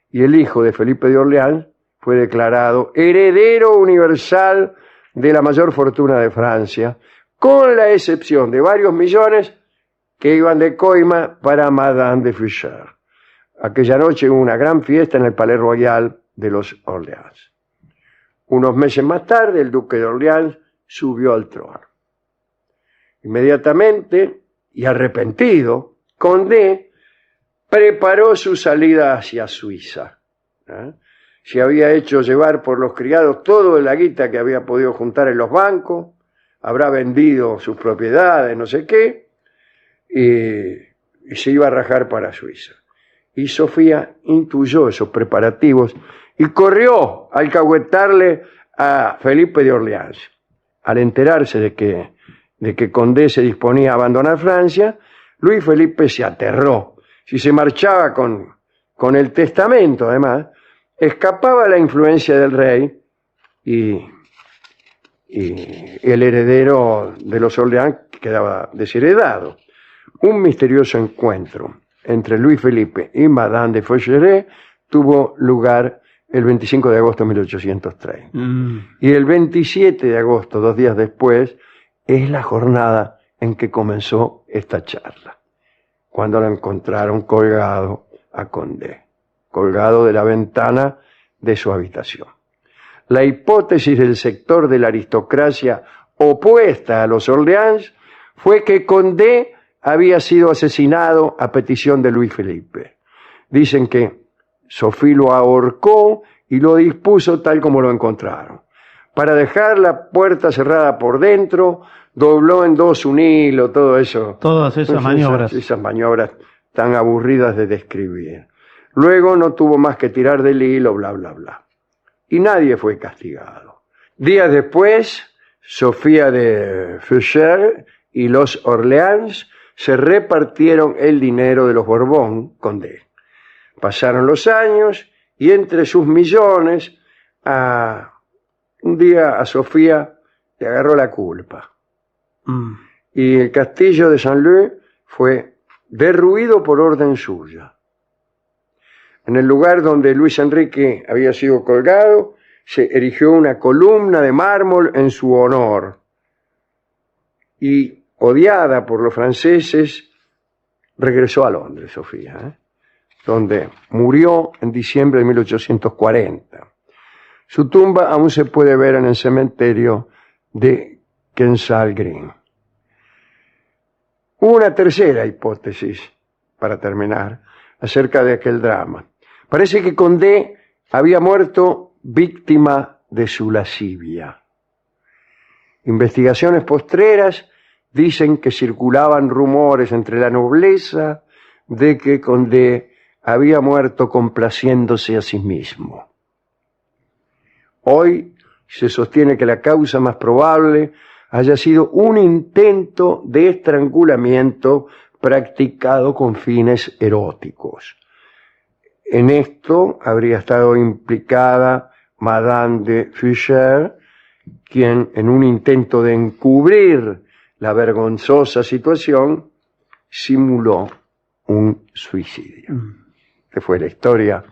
y el hijo de Felipe de Orleans fue declarado heredero universal de la mayor fortuna de Francia, con la excepción de varios millones que iban de coima para Madame de Fischer. Aquella noche hubo una gran fiesta en el Palais Royal de los Orleans. Unos meses más tarde, el duque de Orleans subió al trono. Inmediatamente, y arrepentido, Condé preparó su salida hacia Suiza. Se había hecho llevar por los criados toda la guita que había podido juntar en los bancos, habrá vendido sus propiedades, no sé qué, y se iba a rajar para Suiza. Y Sofía intuyó esos preparativos y corrió a alcahuetarle a Felipe de Orleans. Al enterarse de que Condé se disponía a abandonar Francia, Luis Felipe se aterró. Si se marchaba con el testamento, además, escapaba a la influencia del rey y el heredero de los Orleans quedaba desheredado. Un misterioso encuentro entre Luis Felipe y Madame de Fischer tuvo lugar el 25 de agosto de 1830. Y el 27 de agosto, 2 días después, es la jornada en que comenzó esta charla, cuando lo encontraron colgado a Condé, colgado de la ventana de su habitación. La hipótesis del sector de la aristocracia opuesta a los Orleans fue que Condé había sido asesinado a petición de Luis Felipe. Dicen que Sophie lo ahorcó y lo dispuso tal como lo encontraron. Para dejar la puerta cerrada por dentro, dobló en dos un hilo, todo eso. Todas esas maniobras. Esas maniobras tan aburridas de describir. Luego no tuvo más que tirar del hilo, bla, bla, bla. Y nadie fue castigado. Días después, Sofía de Feuchères y los Orleans se repartieron el dinero de los Borbón Condé. Pasaron los años y entre sus millones, un día a Sofía le agarró la culpa. Y el castillo de Saint-Lô fue derruido por orden suya. En el lugar donde Luis Enrique había sido colgado, se erigió una columna de mármol en su honor. Y, odiada por los franceses, regresó a Londres, Sofía, donde murió en diciembre de 1840. Su tumba aún se puede ver en el cementerio de Kensal Green. Una tercera hipótesis, para terminar, acerca de aquel drama. Parece que Condé había muerto víctima de su lascivia. Investigaciones postreras dicen que circulaban rumores entre la nobleza de que Condé había muerto complaciéndose a sí mismo. Hoy se sostiene que la causa más probable haya sido un intento de estrangulamiento practicado con fines eróticos. En esto habría estado implicada Madame de Feuchères, quien, en un intento de encubrir la vergonzosa situación, simuló un suicidio. Que fue la historia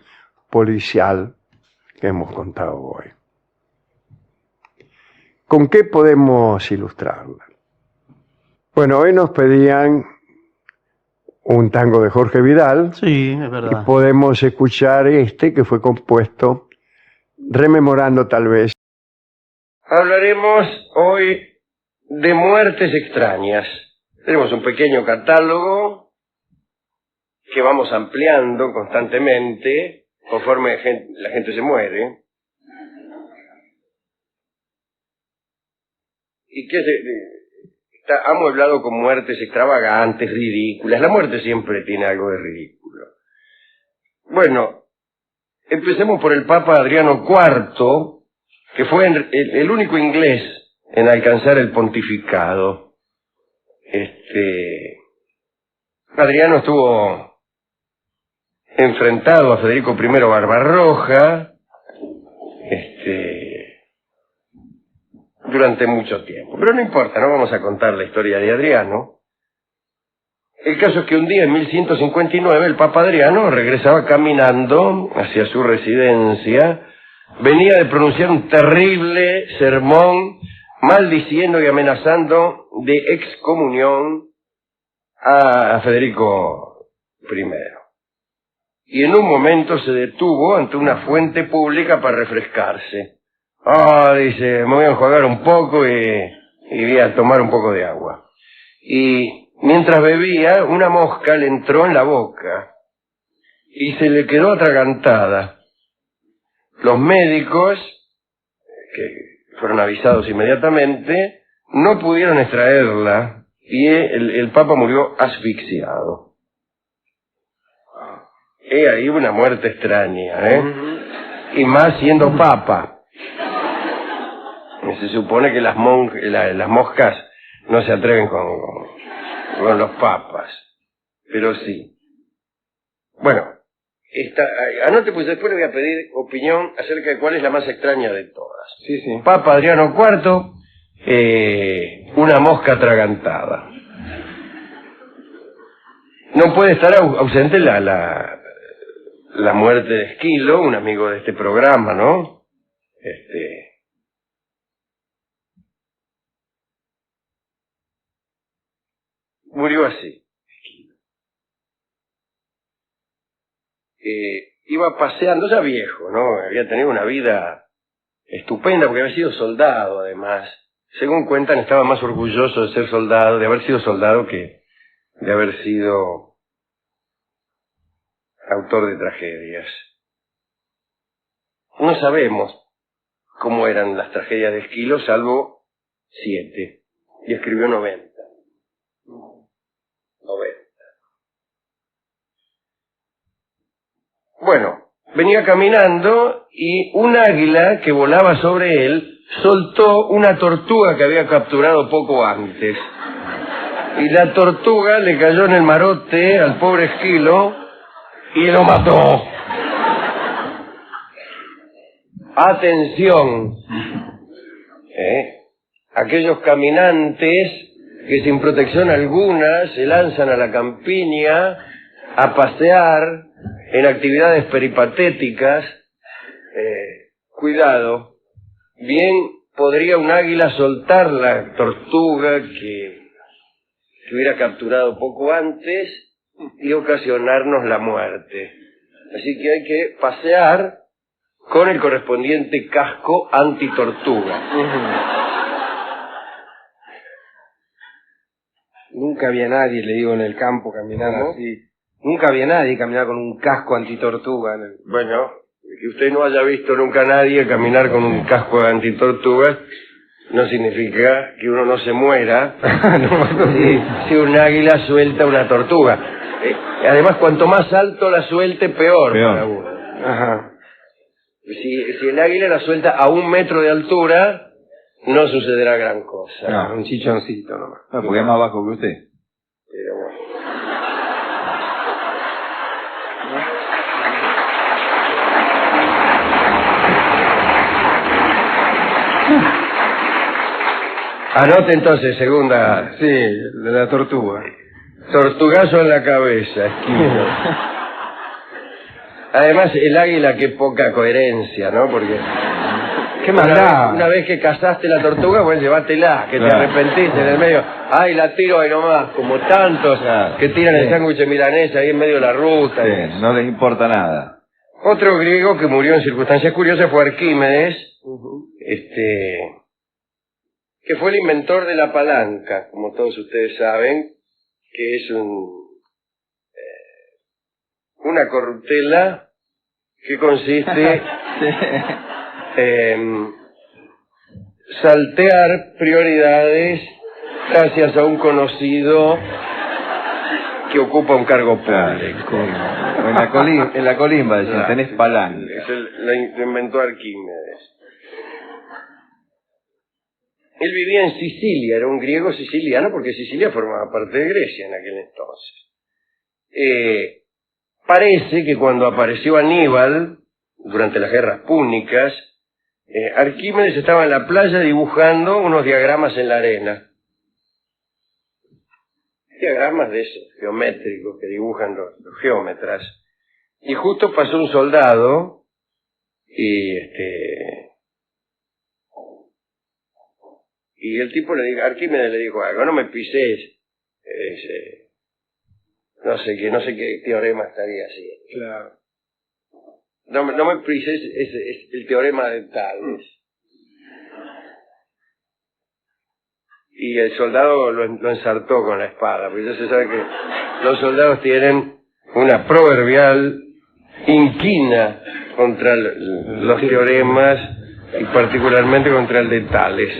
policial que hemos contado hoy. ¿Con qué podemos ilustrarla? Bueno, hoy nos pedían un tango de Jorge Vidal. Sí, es verdad. Y podemos escuchar este que fue compuesto rememorando tal vez. Hablaremos hoy de muertes extrañas. Tenemos un pequeño catálogo que vamos ampliando constantemente conforme la gente se muere. Y que está amueblado con muertes extravagantes, ridículas. La muerte siempre tiene algo de ridículo. Bueno, empecemos por el Papa Adriano IV, que fue el único inglés en alcanzar el pontificado. Adriano estuvo enfrentado a Federico I Barbarroja, durante mucho tiempo. Pero no importa, no vamos a contar la historia de Adriano. El caso es que un día, en 1159, el Papa Adriano regresaba caminando hacia su residencia, venía de pronunciar un terrible sermón, maldiciendo y amenazando de excomunión a Federico I. Y en un momento se detuvo ante una fuente pública para refrescarse. Dice, me voy a enjuagar un poco y voy a tomar un poco de agua. Y mientras bebía, una mosca le entró en la boca y se le quedó atragantada. Los médicos, que fueron avisados inmediatamente, no pudieron extraerla y el Papa murió asfixiado. He ahí una muerte extraña, y más siendo Papa. Se supone que las moscas no se atreven con los papas, pero sí. Bueno, anote, pues después le voy a pedir opinión acerca de cuál es la más extraña de todas. Sí, sí. Papa Adriano IV, una mosca atragantada. No puede estar ausente la muerte de Esquilo, un amigo de este programa, ¿no? Murió así. Iba paseando, ya viejo, ¿no? Había tenido una vida estupenda porque había sido soldado, además. Según cuentan, estaba más orgulloso de ser soldado, de haber sido soldado, que de haber sido autor de tragedias. No sabemos cómo eran las tragedias de Esquilo, salvo 7. Y escribió 90. Bueno, venía caminando y un águila que volaba sobre él soltó una tortuga que había capturado poco antes. Y la tortuga le cayó en el marote al pobre Esquilo y lo mató. Atención. Aquellos caminantes que sin protección alguna se lanzan a la campiña a pasear en actividades peripatéticas, cuidado, bien podría un águila soltar la tortuga que hubiera capturado poco antes y ocasionarnos la muerte. Así que hay que pasear con el correspondiente casco antitortuga. Nunca había nadie, le digo, en el campo caminar así. Nunca había nadie caminar con un casco antitortuga. Bueno, que usted no haya visto nunca a nadie caminar con un casco antitortuga no significa que uno no se muera si un águila suelta una tortuga. Además, cuanto más alto la suelte, peor. Para uno. Ajá. Si el águila la suelta a 1 metro de altura, no sucederá gran cosa. No, un chichoncito nomás. No, porque es más bajo que usted. Pero bueno. Anote entonces, segunda. Sí, de la tortuga. Tortugazo en la cabeza, Esquilo. Además, el águila, qué poca coherencia, ¿no? Porque... ¡Qué maldad! Una vez que cazaste la tortuga, pues llévatela, que te arrepentiste en el medio. Ay, la tiro ahí nomás, como tantos que tiran el sándwich de milanesa ahí en medio de la ruta. Sí, no les importa nada. Otro griego que murió en circunstancias curiosas fue Arquímedes, que fue el inventor de la palanca, como todos ustedes saben, que es una corruptela que consiste en saltear prioridades gracias a un conocido que ocupa un cargo público. En la colimba, decían, tenés palanca. Lo inventó Arquímedes. Él vivía en Sicilia, era un griego siciliano, porque Sicilia formaba parte de Grecia en aquel entonces. Parece que cuando apareció Aníbal, durante las guerras púnicas, Arquímedes estaba en la playa dibujando unos diagramas en la arena. Diagramas de esos, geométricos, que dibujan los geómetras. Y justo pasó un soldado, y el tipo le dijo, Arquímedes le dijo algo, no me pises, no sé qué teorema estaría haciendo. Claro. No me pises, es el teorema de Tales. Y el soldado lo ensartó con la espada, porque ya se sabe que los soldados tienen una proverbial inquina contra los teoremas y particularmente contra el de Tales.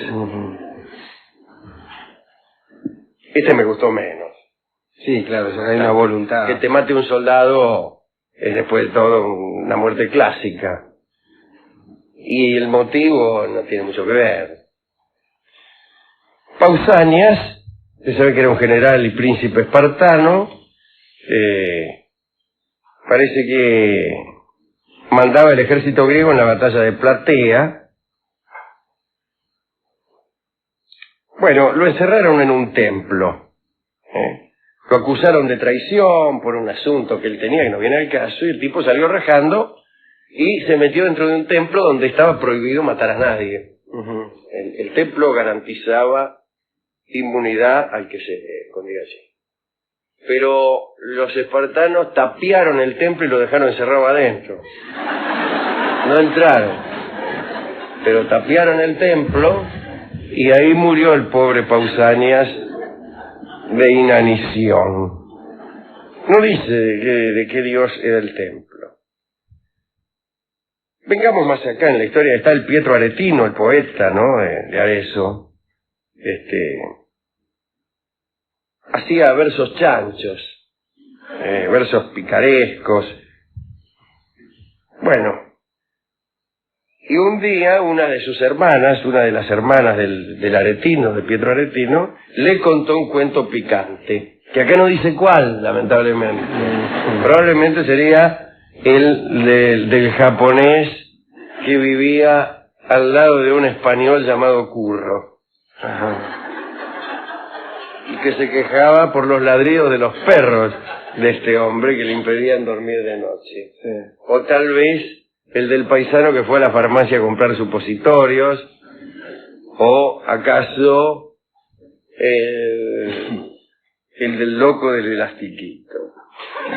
Este me gustó menos. Sí, claro, hay una voluntad. Que te mate un soldado es después de todo una muerte clásica. Y el motivo no tiene mucho que ver. Pausanias, se sabe que era un general y príncipe espartano, parece que mandaba el ejército griego en la batalla de Platea. Bueno, lo encerraron en un templo. Lo acusaron de traición por un asunto que él tenía que no viene al caso, y el tipo salió rajando y se metió dentro de un templo donde estaba prohibido matar a nadie. El templo garantizaba inmunidad al que se escondía allí. Pero los espartanos tapiaron el templo y lo dejaron encerrado adentro. No entraron, pero tapiaron el templo y ahí murió el pobre Pausanias de inanición. No dice de qué dios era el templo. Vengamos más acá en la historia. Está el Pietro Aretino, el poeta, ¿no? De Arezzo. Hacía versos chanchos, versos picarescos. Bueno, Y un día una de sus hermanas, una de las hermanas del Aretino, de Pietro Aretino, le contó un cuento picante, que acá no dice cuál, lamentablemente. Probablemente sería el del japonés que vivía al lado de un español llamado Curro. Y que se quejaba por los ladridos de los perros de este hombre que le impedían dormir de noche. O tal vez el del paisano que fue a la farmacia a comprar supositorios, o acaso el del loco del elastiquito.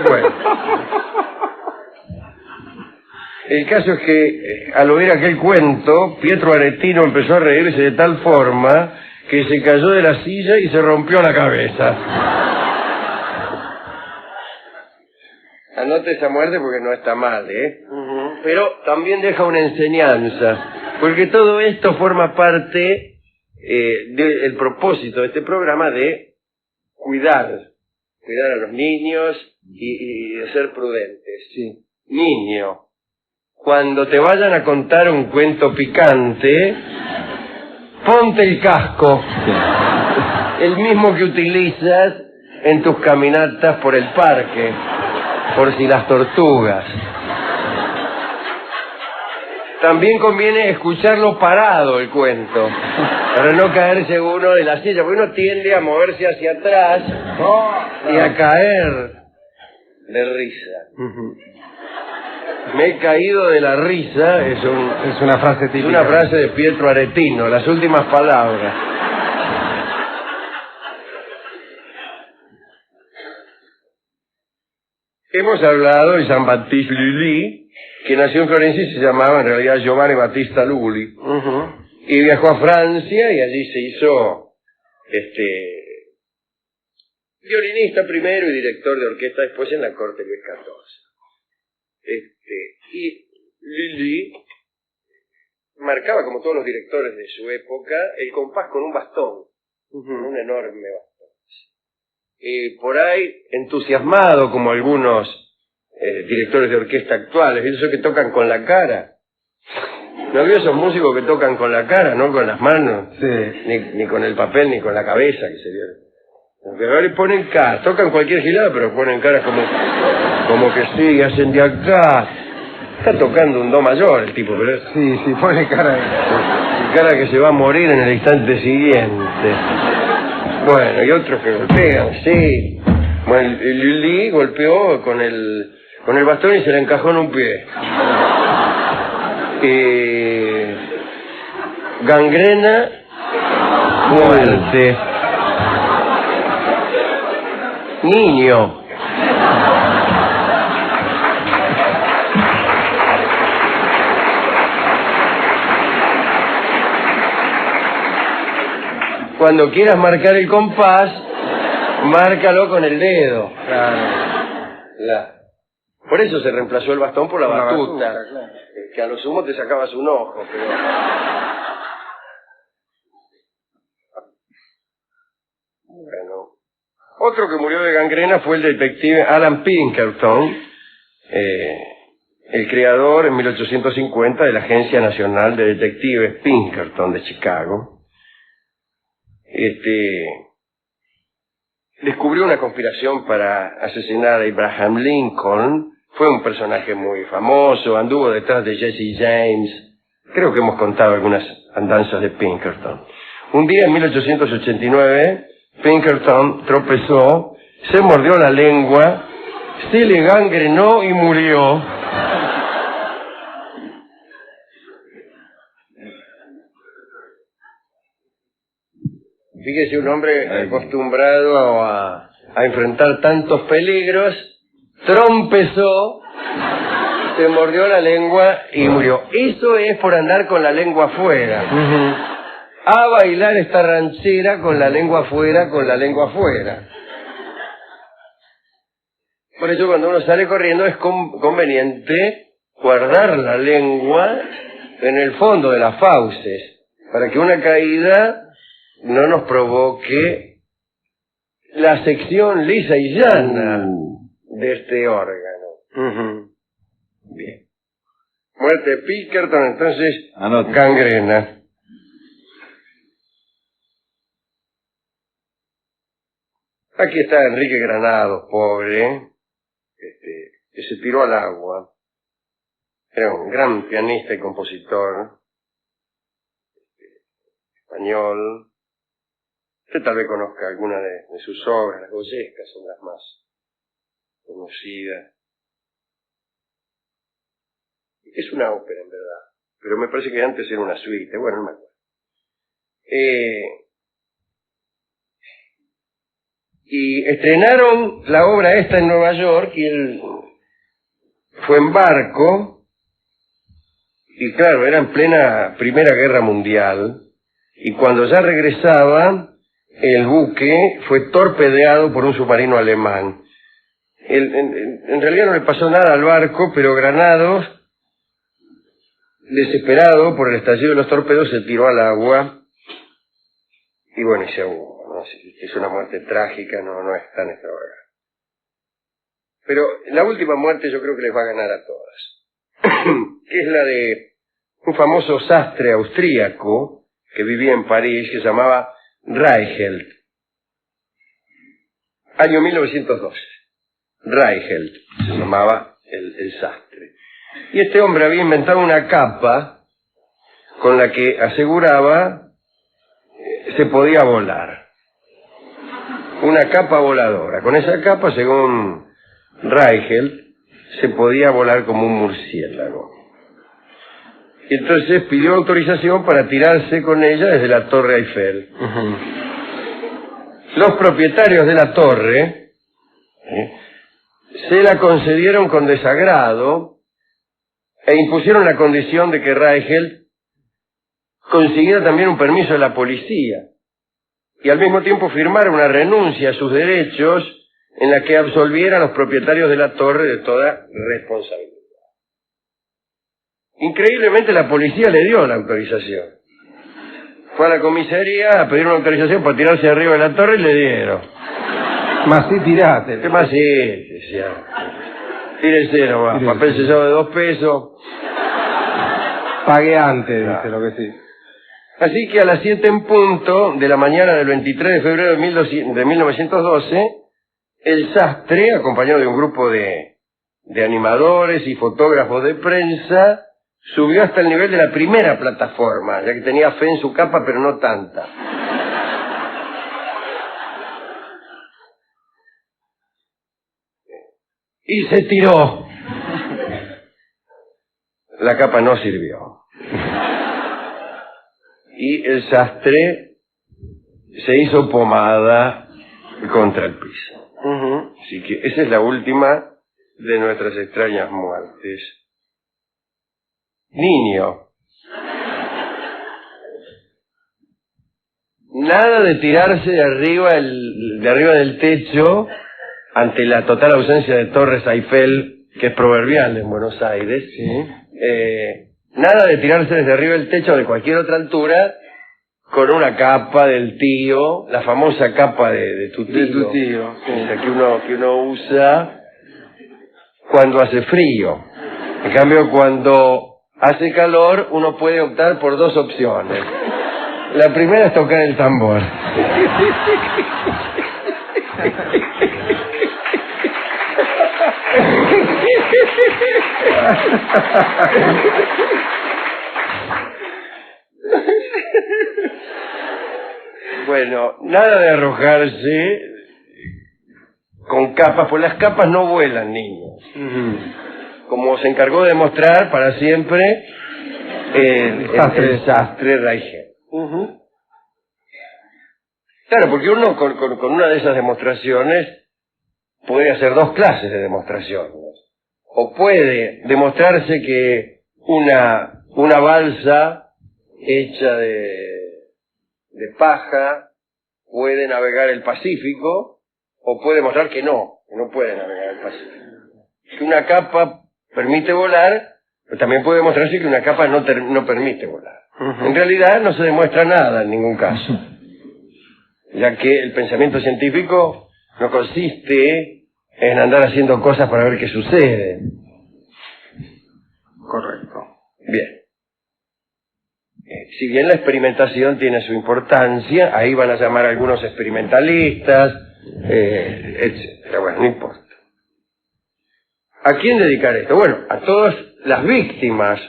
Bueno, el caso es que al oír aquel cuento, Pietro Aretino empezó a reírse de tal forma que se cayó de la silla y se rompió la cabeza. Anote esa muerte porque no está mal, ¿eh? Pero también deja una enseñanza, porque todo esto forma parte del propósito de este programa de cuidar a los niños y de ser prudentes. Sí. Niño, cuando te vayan a contar un cuento picante, ponte el casco, el mismo que utilizas en tus caminatas por el parque, por si las tortugas. También conviene escucharlo parado el cuento, para no caerse uno de la silla, porque uno tiende a moverse hacia atrás y a caer de risa. Me he caído de la risa, es una frase típica. Es una frase de Pietro Aretino, las últimas palabras. Hemos hablado de Jean-Baptiste Lully, que nació en Florencia y se llamaba en realidad Giovanni Battista Lully. Y viajó a Francia y allí se hizo violinista primero y director de orquesta después en la corte de Luis XIV. Y Lully marcaba, como todos los directores de su época, el compás con un bastón, un enorme bastón. Por ahí, entusiasmado como algunos directores de orquesta actuales, esos que tocan con la cara. ¿No vio esos músicos que tocan con la cara, no con las manos? Sí. Ni con el papel, ni con la cabeza, que sería. Porque ahora le ponen cara, tocan cualquier gilada, pero ponen caras como que sí, hacen de acá. Está tocando un do mayor el tipo, pero sí, pone cara que se va a morir en el instante siguiente. Bueno, y otros que golpean, sí. Bueno, el Lully golpeó con el bastón y se le encajó en un pie. Gangrena, muerte. Niño. Cuando quieras marcar el compás, márcalo con el dedo. Claro. Por eso se reemplazó el bastón por la batuta, claro. Que a lo sumo te sacabas un ojo, pero... Bueno. Otro que murió de gangrena fue el detective Alan Pinkerton, el creador en 1850 de la Agencia Nacional de Detectives Pinkerton de Chicago. Descubrió una conspiración para asesinar a Abraham Lincoln. Fue un personaje muy famoso, anduvo detrás de Jesse James. Creo que hemos contado algunas andanzas de Pinkerton. Un día en 1889, Pinkerton tropezó, se mordió la lengua, se le gangrenó y murió. Fíjese, un hombre acostumbrado a enfrentar tantos peligros, trompezó, se mordió la lengua y murió. Eso es por andar con la lengua afuera. A bailar esta ranchera con la lengua afuera, con la lengua afuera. Por eso cuando uno sale corriendo es conveniente guardar la lengua en el fondo de las fauces, para que una caída no nos provoque la sección lisa y llana de este órgano. Bien. Muerte de Pinkerton, entonces Anote. gangrena. Aquí está Enrique Granados, pobre, que se tiró al agua. Era un gran pianista y compositor español. Usted tal vez conozca alguna de sus obras, las goyescas son las más conocidas. Es una ópera, en verdad, pero me parece que antes era una suite, bueno, no me acuerdo. Y estrenaron la obra esta en Nueva York, y él fue en barco, y claro, era en plena Primera Guerra Mundial, y cuando ya regresaba, el buque fue torpedeado por un submarino alemán. En realidad no le pasó nada al barco, pero Granados, desesperado por el estallido de los torpedos, se tiró al agua y bueno, y se ahogó, ¿no? Es una muerte trágica, no es tan extravagante. Pero la última muerte yo creo que les va a ganar a todas, que es la de un famoso sastre austríaco que vivía en París, que se llamaba Reichelt. Año 1912. Reichelt se llamaba el sastre. Y este hombre había inventado una capa con la que aseguraba se podía volar. Una capa voladora. Con esa capa, según Reichelt, se podía volar como un murciélago. Y entonces pidió autorización para tirarse con ella desde la Torre Eiffel. Los propietarios de la torre se la concedieron con desagrado e impusieron la condición de que Reichelt consiguiera también un permiso de la policía y al mismo tiempo firmara una renuncia a sus derechos en la que absolviera a los propietarios de la torre de toda responsabilidad. Increíblemente la policía le dio la autorización. Fue a la comisaría a pedir una autorización para tirarse arriba de la torre y le dieron. Más sí, tirate. ¿Qué más sí? Decía. Tírense nomás, Tírense. papel sellado de 2 pesos. Pagué antes, dice lo que sí. Así que a las 7 en punto de la mañana del 23 de febrero de 1912, el sastre, acompañado de un grupo de animadores y fotógrafos de prensa, subió hasta el nivel de la primera plataforma, ya que tenía fe en su capa, pero no tanta. Y se tiró. La capa no sirvió. Y el sastre se hizo pomada contra el piso. Así que esa es la última de nuestras extrañas muertes. Niño. Nada de tirarse de arriba del techo ante la total ausencia de torres Eiffel, que es proverbial en Buenos Aires. ¿Sí? Nada de tirarse desde arriba del techo o de cualquier otra altura con una capa del tío, la famosa capa de tu tío. De tu tío, sí. Esa que uno usa cuando hace frío. En cambio, cuando hace calor, uno puede optar por 2 opciones. La primera es tocar el tambor. Bueno, nada de arrojarse con capas, pues las capas no vuelan, niños. Como se encargó de demostrar para siempre el sastre Reichelt. Claro, porque uno con una de esas demostraciones puede hacer 2 clases de demostraciones. O puede demostrarse que una balsa hecha de paja puede navegar el Pacífico, o puede demostrar que no puede navegar el Pacífico. Que una capa permite volar, pero también puede demostrarse que una capa no permite volar. En realidad no se demuestra nada en ningún caso, ya que el pensamiento científico no consiste en andar haciendo cosas para ver qué sucede. Correcto. Bien. Si bien la experimentación tiene su importancia, ahí van a llamar a algunos experimentalistas, etcétera. Bueno, no importa. ¿A quién dedicar esto? Bueno, a todas las víctimas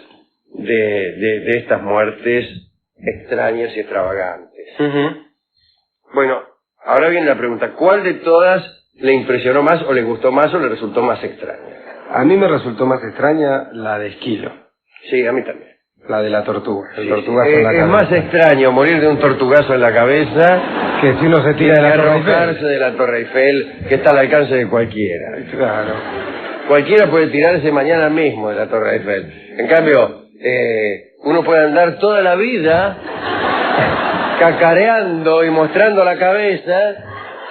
de estas muertes extrañas y extravagantes. Bueno, ahora viene la pregunta, ¿cuál de todas le impresionó más o le gustó más o le resultó más extraña? A mí me resultó más extraña la de Esquilo, Sí, a mí también. la de la tortuga. El Sí, tortugazo sí. en la Es cabeza. más extraño morir de un tortugazo en la cabeza Que si uno se que tira de la Torre arrojarse Eiffel. de la Torre Eiffel, que está al alcance de cualquiera. Claro. Cualquiera puede tirarse mañana mismo de la Torre Eiffel. En cambio, uno puede andar toda la vida cacareando y mostrando la cabeza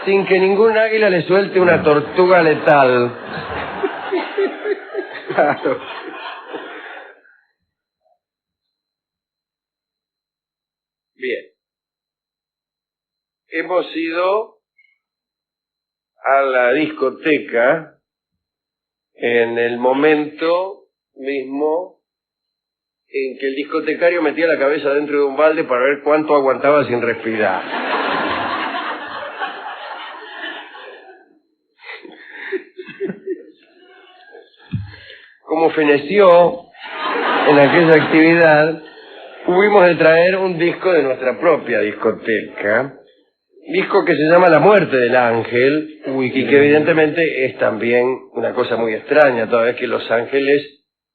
sin que ningún águila le suelte una tortuga letal. Claro. Bien. Hemos ido a la discoteca en el momento mismo en que el discotecario metía la cabeza dentro de un balde para ver cuánto aguantaba sin respirar. Como feneció en aquella actividad, hubimos de traer un disco de nuestra propia discoteca, disco que se llama La muerte del ángel, y que evidentemente es también una cosa muy extraña, toda vez que los ángeles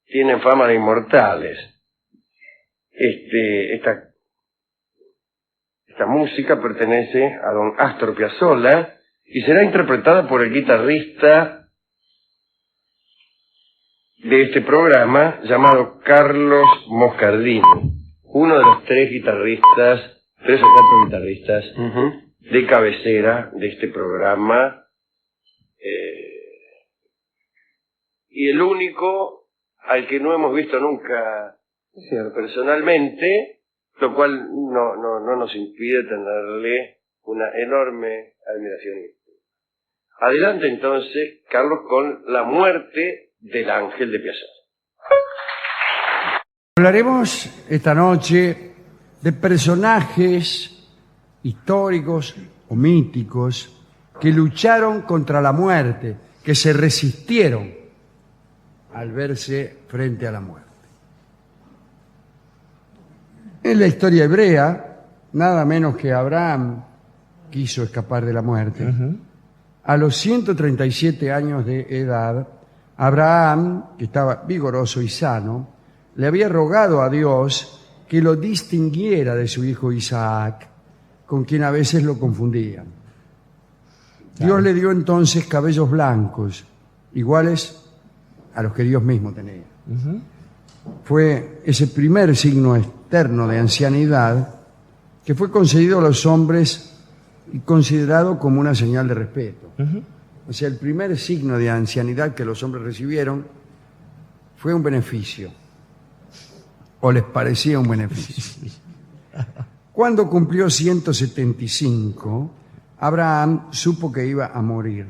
tienen fama de inmortales. Esta música pertenece a don Astor Piazzolla y será interpretada por el guitarrista de este programa llamado Carlos Moscardini, uno de los tres o cuatro guitarristas de cabecera de este programa, y el único al que no hemos visto nunca personalmente, lo cual no nos impide tenerle una enorme admiración. Adelante entonces, Carlos, con La muerte del ángel de Piazzolla. Hablaremos esta noche de personajes históricos o míticos que lucharon contra la muerte, que se resistieron al verse frente a la muerte. En la historia hebrea, nada menos que Abraham quiso escapar de la muerte. A los 137 años de edad, Abraham, que estaba vigoroso y sano, le había rogado a Dios que lo distinguiera de su hijo Isaac, con quien a veces lo confundían. Dios le dio entonces cabellos blancos, iguales a los que Dios mismo tenía. Fue ese primer signo externo de ancianidad que fue concedido a los hombres y considerado como una señal de respeto. O sea, el primer signo de ancianidad que los hombres recibieron fue un beneficio, o les parecía un beneficio. Cuando cumplió 175, Abraham supo que iba a morir.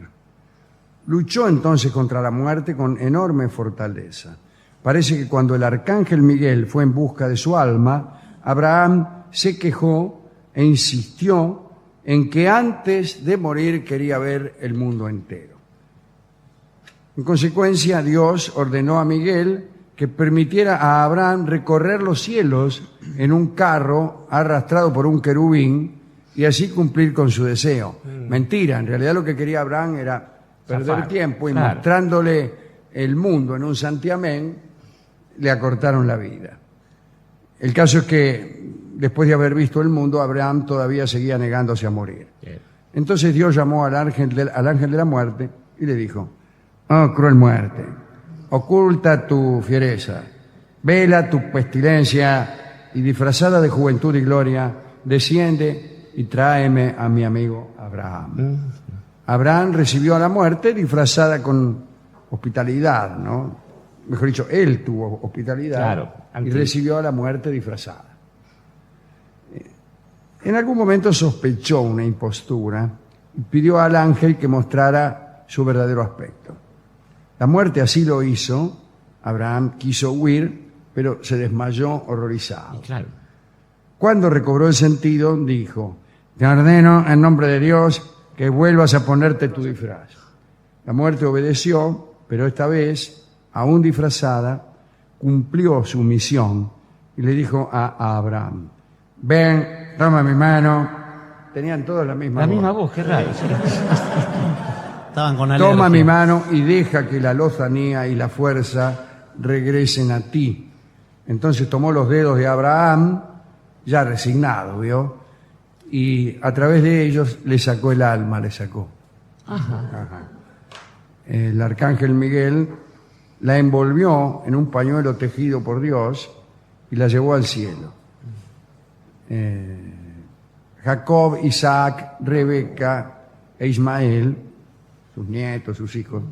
Luchó entonces contra la muerte con enorme fortaleza. Parece que cuando el arcángel Miguel fue en busca de su alma, Abraham se quejó e insistió en que antes de morir quería ver el mundo entero. En consecuencia, Dios ordenó a Miguel que permitiera a Abraham recorrer los cielos en un carro arrastrado por un querubín y así cumplir con su deseo. Mentira, en realidad lo que quería Abraham era perder tiempo y mostrándole el mundo en un santiamén, le acortaron la vida. El caso es que después de haber visto el mundo, Abraham todavía seguía negándose a morir. Entonces Dios llamó al ángel de la muerte y le dijo: «Oh, cruel muerte, oculta tu fiereza, vela tu pestilencia y disfrazada de juventud y gloria, desciende y tráeme a mi amigo Abraham». Abraham recibió a la muerte disfrazada con hospitalidad, ¿no? Mejor dicho, él tuvo hospitalidad y recibió a la muerte disfrazada. En algún momento sospechó una impostura y pidió al ángel que mostrara su verdadero aspecto. La muerte así lo hizo. Abraham quiso huir, pero se desmayó horrorizado. Y claro. Cuando recobró el sentido, dijo: te ordeno en nombre de Dios que vuelvas a ponerte tu disfraz. La muerte obedeció, pero esta vez, aún disfrazada, cumplió su misión y le dijo a Abraham: ven, toma mi mano. Tenían todos la misma voz, qué raro. Estaban con alergia. Toma mi mano y deja que la lozanía y la fuerza regresen a ti. Entonces tomó los dedos de Abraham, ya resignado, ¿vio? Y a través de ellos le sacó el alma, le sacó. Ajá. El arcángel Miguel la envolvió en un pañuelo tejido por Dios y la llevó al cielo. Jacob, Isaac, Rebeca e Ismael, sus nietos, sus hijos,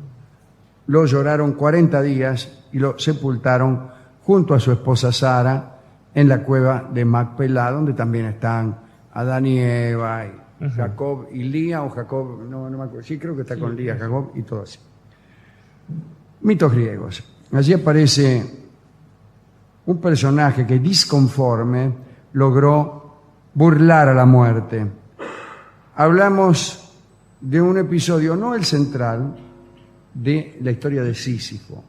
lo lloraron 40 días y lo sepultaron junto a su esposa Sara en la cueva de Macpelá, donde también están Adán y Eva, y Jacob y Lía, o Jacob, no me acuerdo, sí creo que está con Lía, Jacob y todo así. Mitos griegos. Allí aparece un personaje que, disconforme, logró burlar a la muerte. Hablamos de un episodio, no el central, de la historia de Sísifo.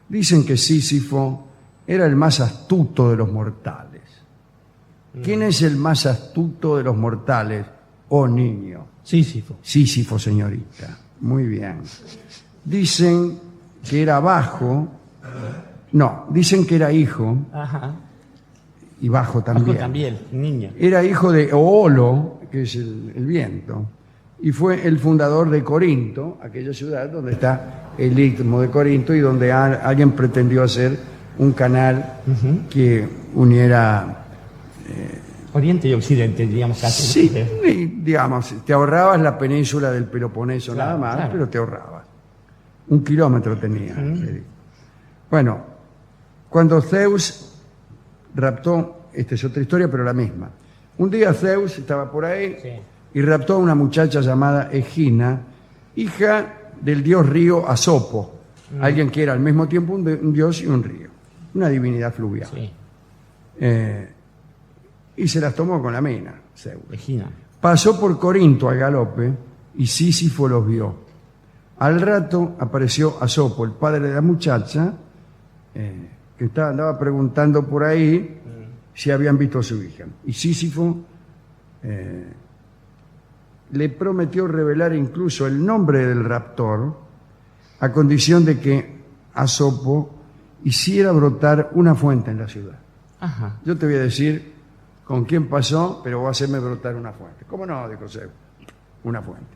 Dicen que Sísifo era el más astuto de los mortales. ¿Quién es el más astuto de los mortales, oh niño? Sísifo. Sísifo, señorita. Muy bien. Dicen que era bajo. No, dicen que era hijo. Ajá. Y bajo también. Bajo también, niño. Era hijo de Oolo, que es el viento, y fue el fundador de Corinto, aquella ciudad donde está el istmo de Corinto y donde alguien pretendió hacer un canal que uniera... Oriente y Occidente, digamos casi. Sí, y, digamos, te ahorrabas la península del Peloponeso, Claro, nada más, claro. pero te ahorrabas. 1 kilómetro tenía. Bueno, cuando Zeus raptó, esta es otra historia, pero la misma. Un día Zeus estaba por ahí y raptó a una muchacha llamada Egina, hija del dios río Asopo, alguien que era al mismo tiempo un dios y un río, una divinidad fluvial. Sí, Y se las tomó con la mina, Zeus. Regina. Pasó por Corinto al galope y Sísifo los vio. Al rato apareció Asopo, el padre de la muchacha, que andaba preguntando por ahí si habían visto a su hija. Y Sísifo le prometió revelar incluso el nombre del raptor a condición de que Asopo hiciera brotar una fuente en la ciudad. Ajá. Yo te voy a decir con quién pasó, pero voy a hacerme brotar una fuente. ¿Cómo no? Dijo Zeus. Una fuente.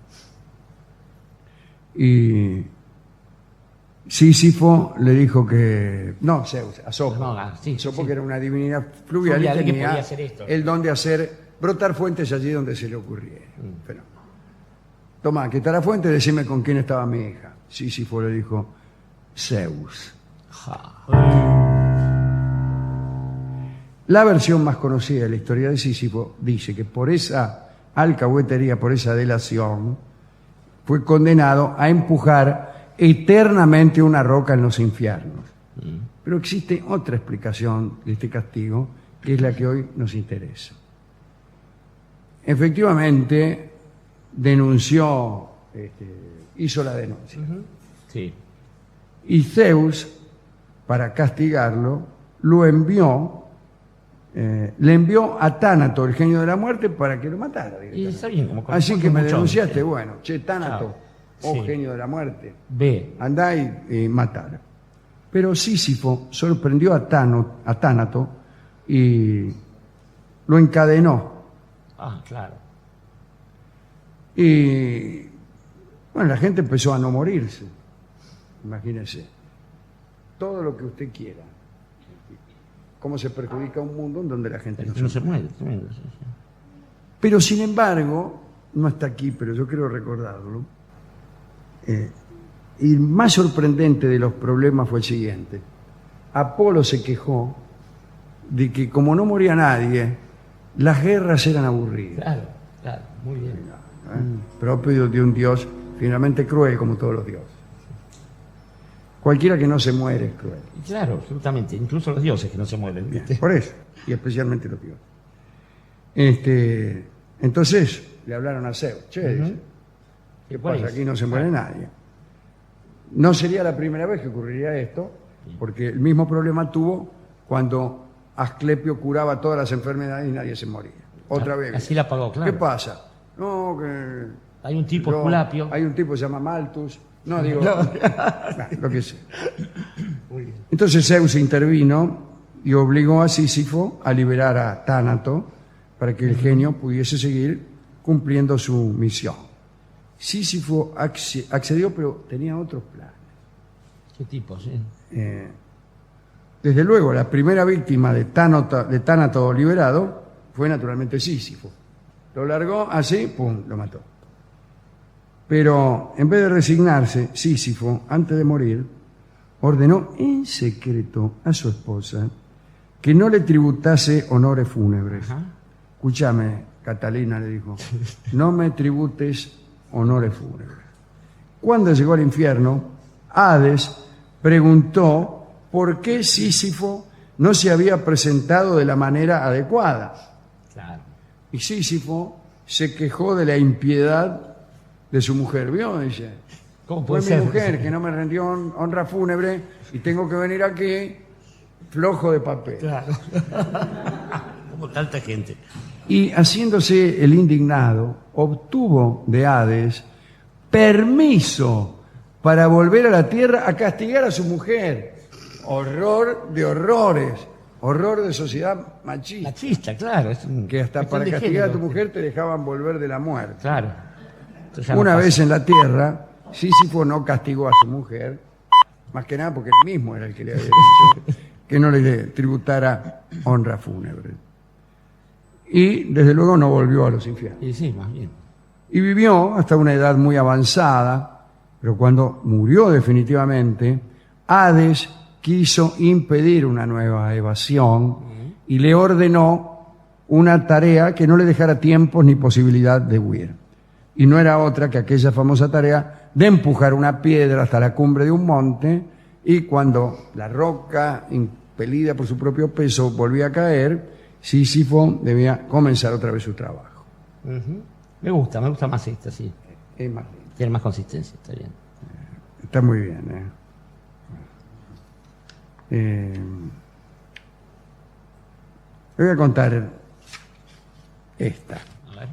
Y Sísifo le dijo que... No, Zeus, Asopo. No, sí, Asopo, sí. que era una divinidad fluvial Fluvial, y que tenía podía hacer esto. el don de hacer brotar fuentes allí donde se le ocurriera. Pero, toma, aquí está la fuente, decime con quién estaba mi hija. Sísifo le dijo, Zeus. La versión más conocida de la historia de Sísifo dice que por esa alcahuetería, por esa delación, fue condenado a empujar eternamente una roca en los infiernos. Pero existe otra explicación de este castigo, que es la que hoy nos interesa. Efectivamente, denunció, hizo la denuncia. Sí. Y Zeus, para castigarlo, lo envió, le envió a Tánato, el genio de la muerte, para que lo matara. Y está bien, como Así que me mucho, denunciaste, sí. bueno, che, Tánato, Chao. Sí. genio de la muerte, Ve. andá y matala. Pero Sísifo sorprendió a Tánato y lo encadenó. Ah, claro. Y bueno, la gente empezó a no morirse. Imagínense. Todo lo que usted quiera. Cómo se perjudica un mundo en donde la gente no se muere. Tremendo, sí, sí. Pero sin embargo, no está aquí, pero yo quiero recordarlo. Y el más sorprendente de los problemas fue el siguiente. Apolo se quejó de que como no moría nadie, las guerras eran aburridas. Claro, claro, muy bien. Propio de un dios finalmente cruel como todos los dioses. Cualquiera que no se muere es cruel. Y claro, absolutamente. Incluso los dioses que no se mueren. ¿viste? Por eso, y especialmente los dioses. Entonces le hablaron a Zeus. Che, dice, ¿qué pasa? Aquí no se muere nadie. No sería la primera vez que ocurriría esto, porque el mismo problema tuvo cuando Asclepio curaba todas las enfermedades y nadie se moría. Otra vez. Así la pagó, claro. ¿Qué pasa? No, que... Hay un tipo, Esculapio. Hay un tipo que se llama Malthus. No, digo... lo que sea. Entonces Zeus intervino y obligó a Sísifo a liberar a Tánato para que el genio pudiese seguir cumpliendo su misión. Sísifo accedió, pero tenía otros planes. ¿Qué tipo? Sí. Desde luego, la primera víctima de Tánato liberado fue naturalmente Sísifo. Lo largó así, ¡pum!, lo mató. Pero en vez de resignarse, Sísifo, antes de morir, ordenó en secreto a su esposa que no le tributase honores fúnebres. Escúchame, Catalina, le dijo, no me tributes honores fúnebres. Cuando llegó al infierno, Hades preguntó por qué Sísifo no se había presentado de la manera adecuada. Claro. Y Sísifo se quejó de la impiedad de su mujer. ¿Vio? Dice, ¿Cómo fue puede ser? mi mujer que no me rendió honra fúnebre y tengo que venir aquí flojo de papel. Claro. Como tanta gente. Y haciéndose el indignado, obtuvo de Hades permiso para volver a la tierra a castigar a su mujer. Horror de horrores, horror de sociedad machista. Machista, claro. Es un Que hasta cuestión para de castigar a tu género. mujer te dejaban volver de la muerte. Claro. Esto ya no Una pasa. vez en la tierra, Sísifo no castigó a su mujer, más que nada porque él mismo era el que le había dicho que no le tributara honra fúnebre. Y desde luego no volvió a los infiernos. Y sí, más bien. Y vivió hasta una edad muy avanzada, pero cuando murió definitivamente, Hades quiso impedir una nueva evasión y le ordenó una tarea que no le dejara tiempo ni posibilidad de huir. Y no era otra que aquella famosa tarea de empujar una piedra hasta la cumbre de un monte y cuando la roca, impelida por su propio peso, volvía a caer, Sísifo debía comenzar otra vez su trabajo. Me gusta más esta, sí. Es más lindo. Tiene más consistencia, está bien. Está muy bien. Le voy a contar esta. A ver.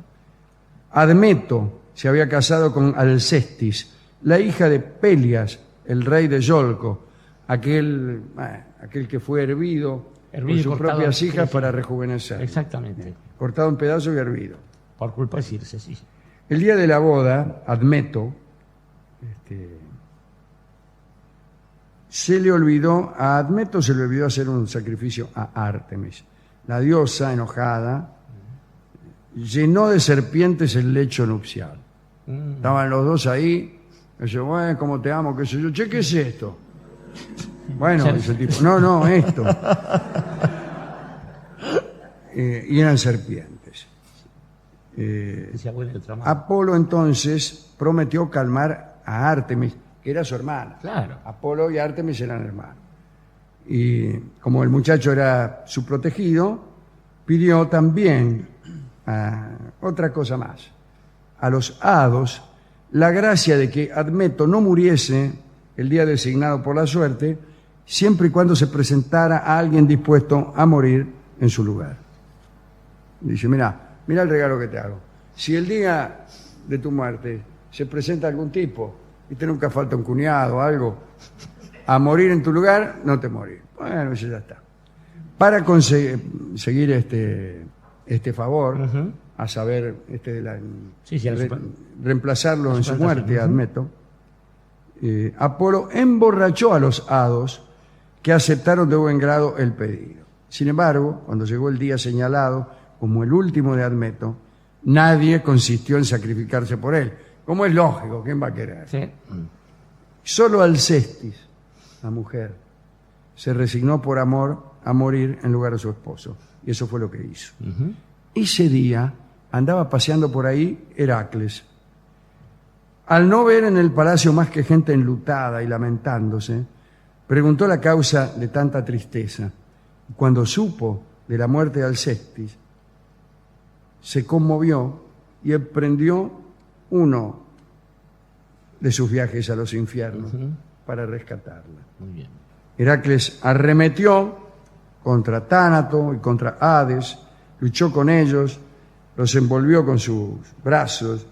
Admeto se había casado con Alcestis, la hija de Pelias, el rey de Yolco, aquel que fue hervido Hervido por y sus cortado, propias hijas sí, sí. para rejuvenecer. Exactamente. Cortado en pedazos y hervido. Por culpa de Circe, sí. El día de la boda, Admeto, a Admeto se le olvidó hacer un sacrificio a Ártemis. La diosa, enojada, llenó de serpientes el lecho nupcial. Estaban los dos ahí, dice, bueno, cómo te amo, qué sé yo. Che, ¿qué es esto? Bueno, dice el tipo, no, esto. Y eran serpientes. Decía, bueno, el trabajo. Apolo entonces prometió calmar a Ártemis, que era su hermana. Claro. Apolo y Ártemis eran hermanos. Y como el muchacho era su protegido, pidió también otra cosa más. A los hados la gracia de que Admeto no muriese el día designado por la suerte, siempre y cuando se presentara a alguien dispuesto a morir en su lugar. Dice, mira el regalo que te hago. Si el día de tu muerte se presenta algún tipo, y te nunca falta un cuñado o algo, a morir en tu lugar, no te morís. Bueno, eso ya está. Para conseguir este favor, a saber, reemplazarlo en su muerte, Admeto, Apolo emborrachó a los hados que aceptaron de buen grado el pedido. Sin embargo, cuando llegó el día señalado, como el último de Admeto, nadie consistió en sacrificarse por él. Como es lógico, ¿quién va a querer? Sí. Solo Alcestis, la mujer, se resignó por amor a morir en lugar de su esposo. Y eso fue lo que hizo. Ese día andaba paseando por ahí Heracles. Al no ver en el palacio más que gente enlutada y lamentándose, preguntó la causa de tanta tristeza. Cuando supo de la muerte de Alcestis, se conmovió y emprendió uno de sus viajes a los infiernos para rescatarla. Muy bien. Heracles arremetió contra Tánato y contra Hades, luchó con ellos, los envolvió con sus brazos.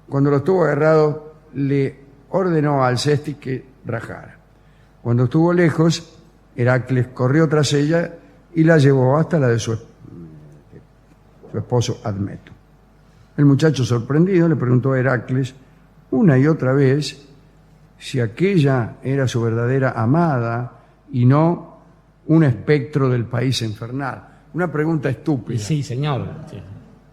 Cuando los tuvo agarrados, le ordenó a Alcestis que rajara. Cuando estuvo lejos, Heracles corrió tras ella y la llevó hasta la de su esposo Admeto. El muchacho, sorprendido, le preguntó a Heracles una y otra vez si aquella era su verdadera amada y no un espectro del país infernal. Una pregunta estúpida. Sí, señor. Sí.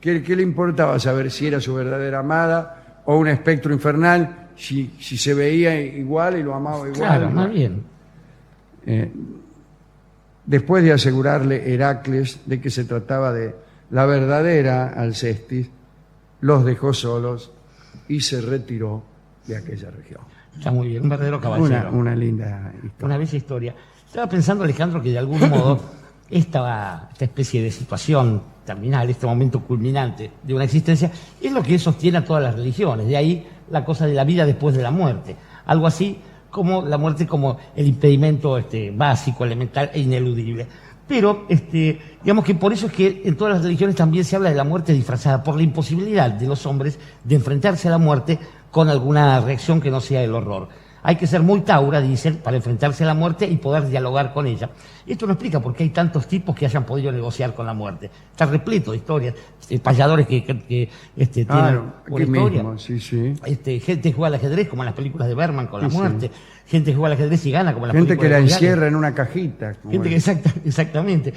¿Qué le importaba saber si era su verdadera amada o un espectro infernal, si se veía igual y lo amaba igual? Claro, más bien. Después de asegurarle Heracles de que se trataba de la verdadera Alcestis, los dejó solos y se retiró de aquella región. Está muy bien, un verdadero caballero. Una linda historia. Una bella historia. Estaba pensando, Alejandro, que de algún modo esta especie de situación terminal, este momento culminante de una existencia, es lo que sostiene a todas las religiones. De ahí la cosa de la vida después de la muerte. Algo así como la muerte como el impedimento básico, elemental e ineludible. Pero digamos que por eso es que en todas las religiones también se habla de la muerte disfrazada, por la imposibilidad de los hombres de enfrentarse a la muerte con alguna reacción que no sea el horror. Hay que ser muy taura, dicen, para enfrentarse a la muerte y poder dialogar con ella. Esto no explica por qué hay tantos tipos que hayan podido negociar con la muerte. Está repleto de historias, payadores que tienen una historia. Mismo, sí, sí. Gente que juega al ajedrez, como en las películas de Berman con la muerte. Sí. Gente que juega al ajedrez y gana, como en las gente películas de que la encierra en una cajita. Gente que exactamente.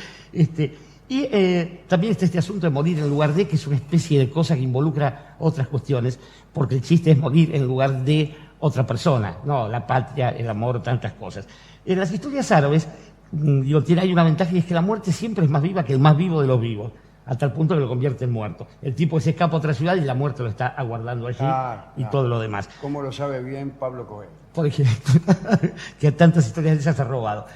Y también está este asunto de morir en lugar de, que es una especie de cosa que involucra otras cuestiones, porque el chiste es morir en lugar de otra persona, no, la patria, el amor, tantas cosas. En las historias árabes, hay una ventaja y es que la muerte siempre es más viva que el más vivo de los vivos, hasta el punto que lo convierte en muerto. El tipo se escapa a otra ciudad y la muerte lo está aguardando allí y todo lo demás. Como lo sabe bien Pablo Coelho. Por ejemplo, que tantas historias de esas ha robado.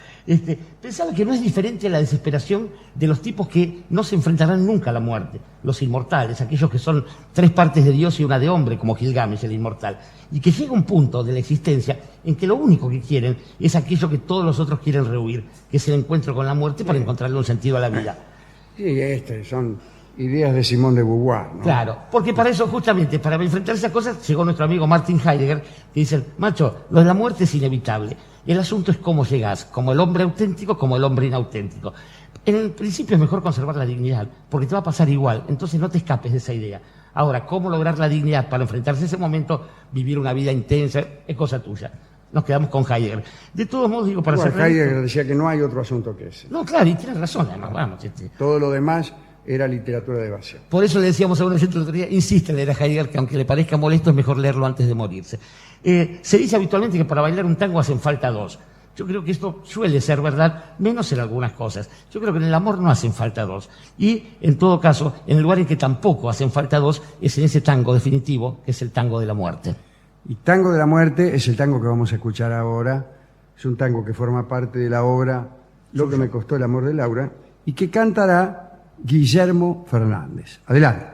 Pensaba que no es diferente a la desesperación de los tipos que no se enfrentarán nunca a la muerte, los inmortales, aquellos que son 3 partes de Dios y una de hombre, como Gilgamesh, el inmortal, y que llega un punto de la existencia en que lo único que quieren es aquello que todos los otros quieren rehuir, que es el encuentro con la muerte para encontrarle un sentido a la vida. Sí, son ideas de Simón de Beauvoir, ¿no? Claro, porque para eso, justamente, para enfrentarse a cosas, llegó nuestro amigo Martin Heidegger, que dice, macho, lo de la muerte es inevitable. El asunto es cómo llegás, como el hombre auténtico, como el hombre inauténtico. En el principio es mejor conservar la dignidad, porque te va a pasar igual, entonces no te escapes de esa idea. Ahora, cómo lograr la dignidad para enfrentarse a ese momento, vivir una vida intensa, es cosa tuya. Nos quedamos con Heidegger. De todos modos, digo, para cerrar... Heidegger decía que no hay otro asunto que ese. No, claro, y tienes razón, además, vamos. Todo lo demás era literatura de evasión. Por eso le decíamos a un oyente el otro día, insiste en leer a Heidegger, que aunque le parezca molesto, es mejor leerlo antes de morirse. Se dice habitualmente que para bailar un tango hacen falta 2. Yo creo que esto suele ser verdad, menos en algunas cosas. Yo creo que en el amor no hacen falta 2. Y, en todo caso, en el lugar en que tampoco hacen falta 2 es en ese tango definitivo, que es el tango de la muerte. Y Tango de la Muerte es el tango que vamos a escuchar ahora. Es un tango que forma parte de la obra Lo que me costó el amor de Laura y que cantará Guillermo Fernández. Adelante.